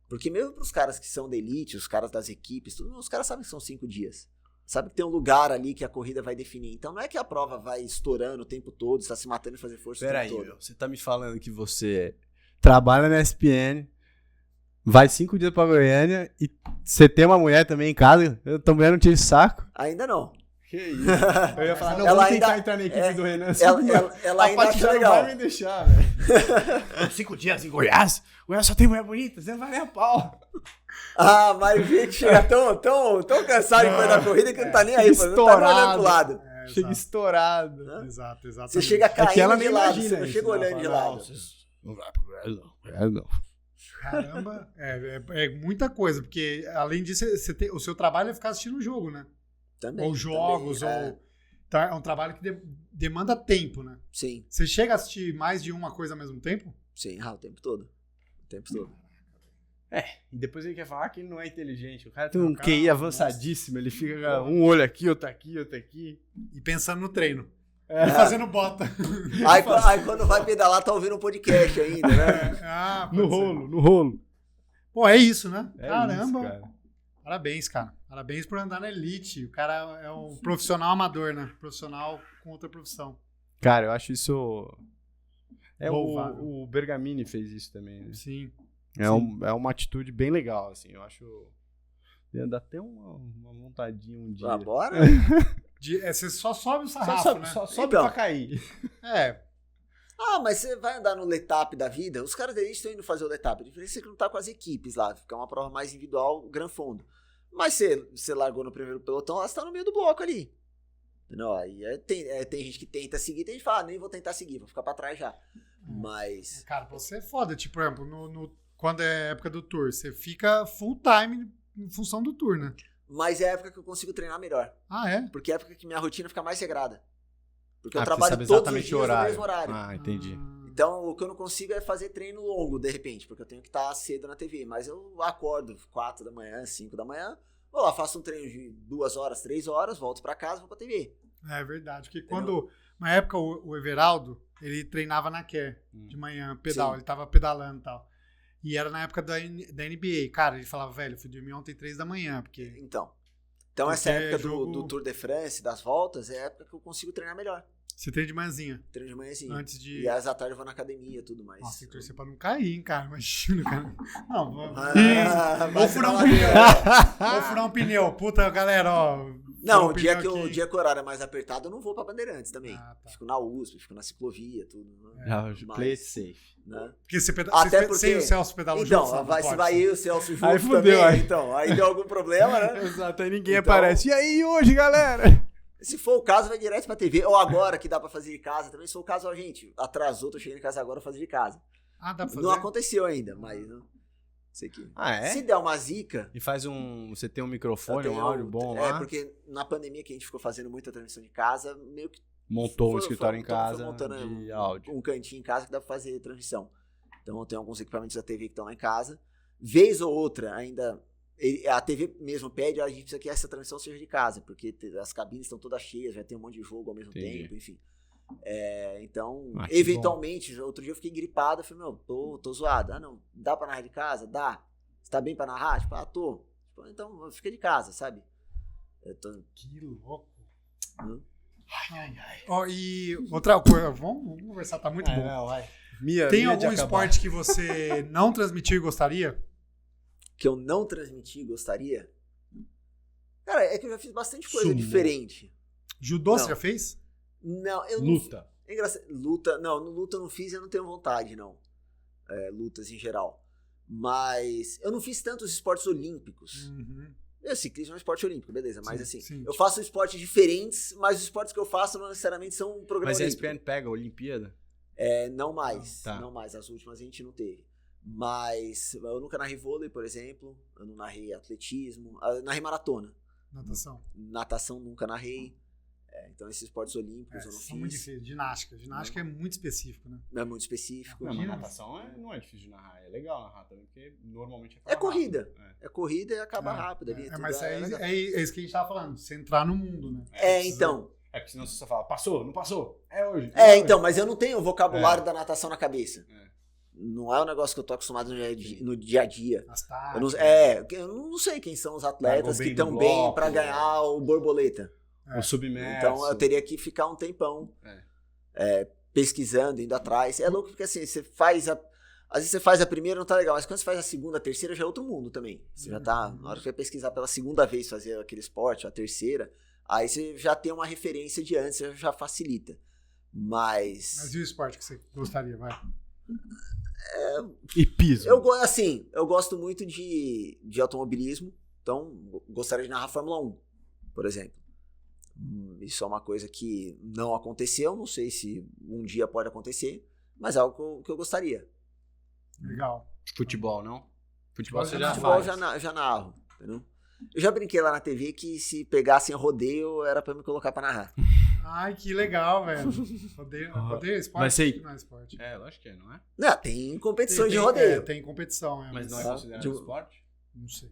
Porque mesmo pros caras que são da elite, os caras das equipes, os caras sabem que são 5 dias. Sabe que tem um lugar ali que a corrida vai definir. Então não é que a prova vai estourando o tempo todo, você tá se matando e fazer força o tempo todo. Peraí, você tá me falando que você trabalha na ESPN, vai 5 dias pra Goiânia e você tem uma mulher também em casa? Eu também não tive saco. Ainda não. Que isso? Eu ia falar, não, ela vamos ainda, tentar entrar na equipe do Renan. Ela ainda acha legal. Não vai me deixar, velho. 5 dias em Goiás? Goiás só tem mulher bonita, você não vai nem a pau. Mas o gente chega tão cansado depois da corrida que não tá nem aí, não tá nem olhando pro lado. Chega estourado. Né? Exato. Você chega caindo que ela de nem lado, imagina você não isso, chega né? olhando de Fala, lado. Não vai pro Goiás, não. Caramba, é muita coisa, porque além disso, o seu trabalho é ficar assistindo o jogo, né? Também. Ou jogos, também, Então é um trabalho que demanda tempo, né? Sim, Você chega a assistir mais de uma coisa ao mesmo tempo? sim, o tempo todo. O tempo todo. E depois ele quer falar que ele não é inteligente. O cara tem Não, um cara, QI avançadíssimo, ele fica um olho aqui, outro aqui, outro aqui. E pensando no treino. É. E fazendo bota. Aí quando vai pedalar, tá ouvindo um podcast ainda, né? Pode ser. No rolo. Pô, é isso, né? É Caramba. isso, cara. Parabéns, cara. Parabéns por andar na elite. O cara é um profissional amador, né? Profissional com outra profissão. Cara, eu acho isso... Louvável. O Bergamini fez isso também, né? Sim. É uma atitude bem legal, assim. Eu acho... Dá até uma vontadinha um dia. Bora? Você só sobe o sarrafo, né? Só sobe Então. pra cair. É. Mas você vai andar no letap da vida? Os caras da elite estão indo fazer o letap. A diferença é que não tá com as equipes lá. Fica uma prova mais individual, gran fundo. Mas você largou no primeiro pelotão, ela está no meio do bloco ali. Não, aí tem gente que tenta seguir, tem gente que fala, nem vou tentar seguir, vou ficar pra trás já. Mas... Cara, você é foda. Tipo, por exemplo, quando é época do tour, você fica full time em função do tour, né? Mas é a época que eu consigo treinar melhor. Ah, é? Porque é a época que minha rotina fica mais regrada. Porque eu Você trabalho sabe todos os exatamente dias no mesmo horário. Ah, entendi. Então, o que eu não consigo é fazer treino longo, de repente, porque eu tenho que estar cedo na TV. Mas eu acordo 4 da manhã, 5 da manhã, vou lá, faço um treino de 2 horas, 3 horas, volto pra casa, vou pra TV. É verdade. Porque quando, na época, o Everaldo, ele treinava na Care de manhã, pedal. Sim. Ele tava pedalando e tal. E era na época da NBA. Cara, ele falava, velho, eu fui dormir ontem 3 da manhã, porque... Então essa Porque época jogo- do Tour de France, das voltas, é a época que eu consigo treinar melhor. Você treina de manhãzinha. Treino de manhãzinha. Antes de... E às da tarde eu vou na academia e tudo mais. Nossa, tem que torcer pra não cair, hein, cara. Imagina, cara. Não, Vai vou furar um dar pneu. uma- Vou furar um pneu. Puta, galera, ó. Não, furou o dia pneu que aqui. o dia que o horário é mais apertado, eu não vou pra Bandeirantes também. Ah, tá. Fico na USP, fico na ciclovia, tudo. Né? Play it safe. Né? Porque você Até sem porque- o Celso pedala junto, Então, você não se pode. vai eu e o Celso junto Aí fudeu, também, aí. então, aí deu algum problema, né? Exato, aí ninguém Então- aparece. E aí, hoje, galera? Se for o caso, vai direto pra TV. Ou agora, que dá pra fazer de casa também. Se for o caso, ó, gente, atrasou, tô chegando em casa agora, vou fazer de casa. Ah, dá pra fazer? Não aconteceu ainda, mas... Não sei que... Ah, Se der uma zica... E faz você tem um eu microfone, um tenho- áudio bom lá. porque na pandemia que a gente ficou fazendo muita transmissão de casa, meio que Montou um foi escritório em casa montando de áudio. um cantinho em casa que dá pra fazer transmissão. Então eu tenho alguns equipamentos da TV que estão lá em casa. Vez ou outra, ainda... A TV mesmo pede, a gente precisa que essa transmissão seja de casa, porque as cabines estão todas cheias, vai ter um monte de jogo ao mesmo Entendi. tempo, enfim. Então, Ah, que eventualmente, outro dia eu fiquei gripado, eu falei, meu, tô zoado. Ah, não, dá pra narrar de casa? Dá. Você tá bem pra narrar? Tipo, tô. Tipo, então, fica de casa, sabe? Que louco. Hum. Ó, e outra coisa, vamos conversar, tá muito bom. Tem algum esporte que você não transmitiu e gostaria? Que eu não transmiti e gostaria? Cara, é que eu já fiz bastante coisa Sumo. diferente. Judô Não. você já fez? Não, eu Luta. não... É engraçado. Luta, não, no luta eu não fiz e eu não tenho vontade, não. Lutas em geral. Mas eu não fiz tantos esportes olímpicos. Ciclismo é um esporte olímpico, beleza. Mas Sim, assim, sim. eu faço esportes diferentes, mas os esportes que eu faço não necessariamente são um programa Mas a olímpico. ESPN pega a Olimpíada? Não mais, Tá. não mais. As últimas a gente não teve. Mas eu nunca narrei vôlei, por exemplo. Eu não narrei atletismo. Eu narrei maratona. Natação. Natação nunca narrei. Então esses esportes olímpicos eu não São muito fiz. difíceis. Ginástica. Ginástica é muito específico, né? Não é muito específico. Não, mas Imagina. natação não é difícil de narrar. É legal narrar também, porque normalmente É corrida. rápido. É corrida e acaba rápido ali. tudo Mas legal. é isso que a gente tava falando. Você entrar no mundo, né? Então. É porque senão você só fala, passou, não passou, é hoje. Então, mas eu não tenho o vocabulário da natação na cabeça. Não é um negócio que eu tô acostumado no dia a dia. As Eu não sei quem são os atletas Largou que bem estão do bem bloco, pra ganhar o borboleta. O submerso. Então eu teria que ficar um tempão pesquisando, indo atrás. É louco porque assim, você faz às vezes você faz a primeira, não tá legal, mas quando você faz a segunda, a terceira, já é outro mundo também. Você já tá, na hora que você vai pesquisar pela segunda vez, fazer aquele esporte, a terceira, aí você já tem uma referência de antes, já facilita. Mas e o esporte que você gostaria, vai? E piso. eu gosto muito de automobilismo, então gostaria de narrar Fórmula 1, por exemplo. Isso é uma coisa que não aconteceu, não sei se um dia pode acontecer, mas é algo que eu gostaria. Legal. Futebol, não? Futebol você já Futebol faz. já narro, entendeu? Eu já brinquei lá na TV que se pegassem rodeio era pra me colocar pra narrar. Ai, que legal, velho. Rodeio esporte? Mas sei- Não é esporte. Lógico que é, não é? Não, tem competições de rodeio. Tem competição. Mas não é Tá. considerado esporte? Não sei.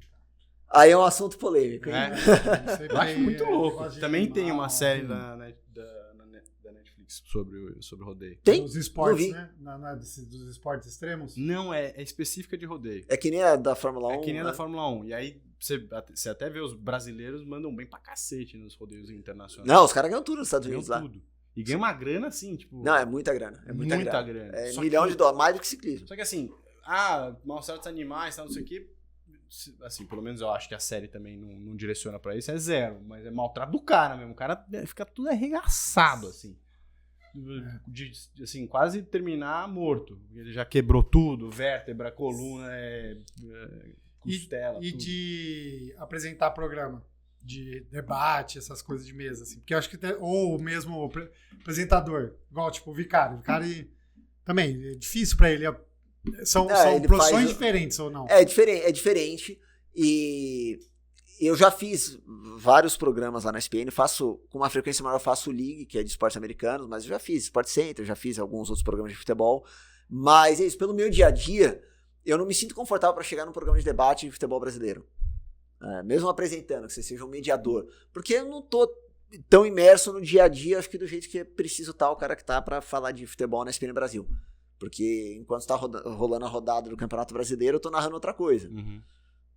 Aí é um assunto polêmico, hein? É. Não sei Eu acho muito louco. negócio de Também tem uma animal, série da Netflix sobre rodeio. Tem? Dos esportes, Não vi. né? Não é dos esportes extremos? Não, é específica de rodeio. É que nem a da Fórmula 1. É que nem a né? da Fórmula 1. E aí você até vê os brasileiros mandam bem pra cacete nos rodeios internacionais. Não, os caras ganham tudo nos Estados Ganham Unidos lá. tudo. E ganha uma grana assim, tipo... Não, é muita grana. É muita grana. É Só milhão que- de dólares, mais do que ciclismo. Só que assim, maus tratos animais, tal, não sei o quê. Assim, pelo menos eu acho que a série também não direciona pra isso, é zero. Mas é maltrato do cara mesmo. O cara fica tudo arregaçado, assim. Assim, quase terminar morto. Ele já quebrou tudo, vértebra, coluna, costela, E tudo. de apresentar programa, de debate, essas coisas de mesa, assim. Porque eu acho que ou mesmo apresentador, igual tipo o Vicari. O Vicari também é difícil pra ele. São ele profissões faz- diferentes ou não? É diferente. E eu já fiz vários programas lá na SPN. Faço, com uma frequência maior, eu faço League, que é de esportes americanos, mas eu já fiz Sport Center, já fiz alguns outros programas de futebol. Mas é isso, pelo meu dia a dia, eu não me sinto confortável para chegar num programa de debate de futebol brasileiro. Mesmo apresentando, que você seja um mediador. Porque eu não tô tão imerso no dia a dia, acho que do jeito que é preciso estar o cara que tá para falar de futebol na SPN Brasil. Porque enquanto está rolando a rodada do Campeonato Brasileiro, eu tô narrando outra coisa. Uhum.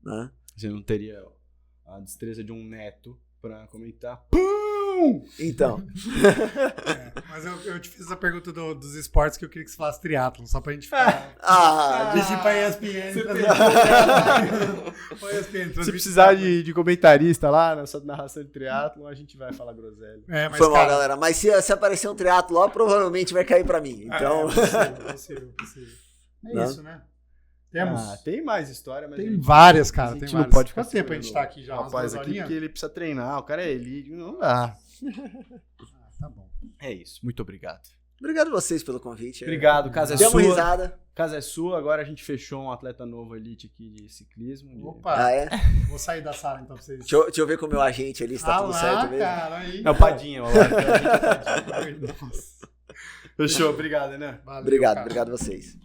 Né? Você não teria a destreza de um neto pra comentar. Então, Mas eu te fiz essa pergunta dos esportes que eu queria que você falasse triatlon, só pra gente ficar... Pedir pra ESPN. Se precisar de comentarista lá na sua narração de triatlon, a gente vai falar groselha. Mas, foi mal, cara, galera. Mas se aparecer um triatlo lá, provavelmente vai cair pra mim. Então, possível. É Não? isso, né? Temos. Tem mais história, mas Tem várias, cara. a gente Tem não várias. pode ficar Quanto tempo a gente tá segurando aqui já? o Umas rapaz 2 aqui, horinhas? porque ele precisa treinar, o cara é elite, não dá. Tá bom. É isso, muito obrigado. obrigado a vocês pelo convite. Obrigado, casa é Deu uma sua. risada. Casa é sua, agora a gente fechou um atleta novo elite aqui de ciclismo. Opa, É? vou sair da sala então pra vocês. Deixa eu ver com o meu agente ali se tá tudo lá, certo mesmo. cara, aí. É o Padinha, ó. Nossa. Fechou, obrigado, né? Valeu, Obrigado, cara. obrigado a vocês.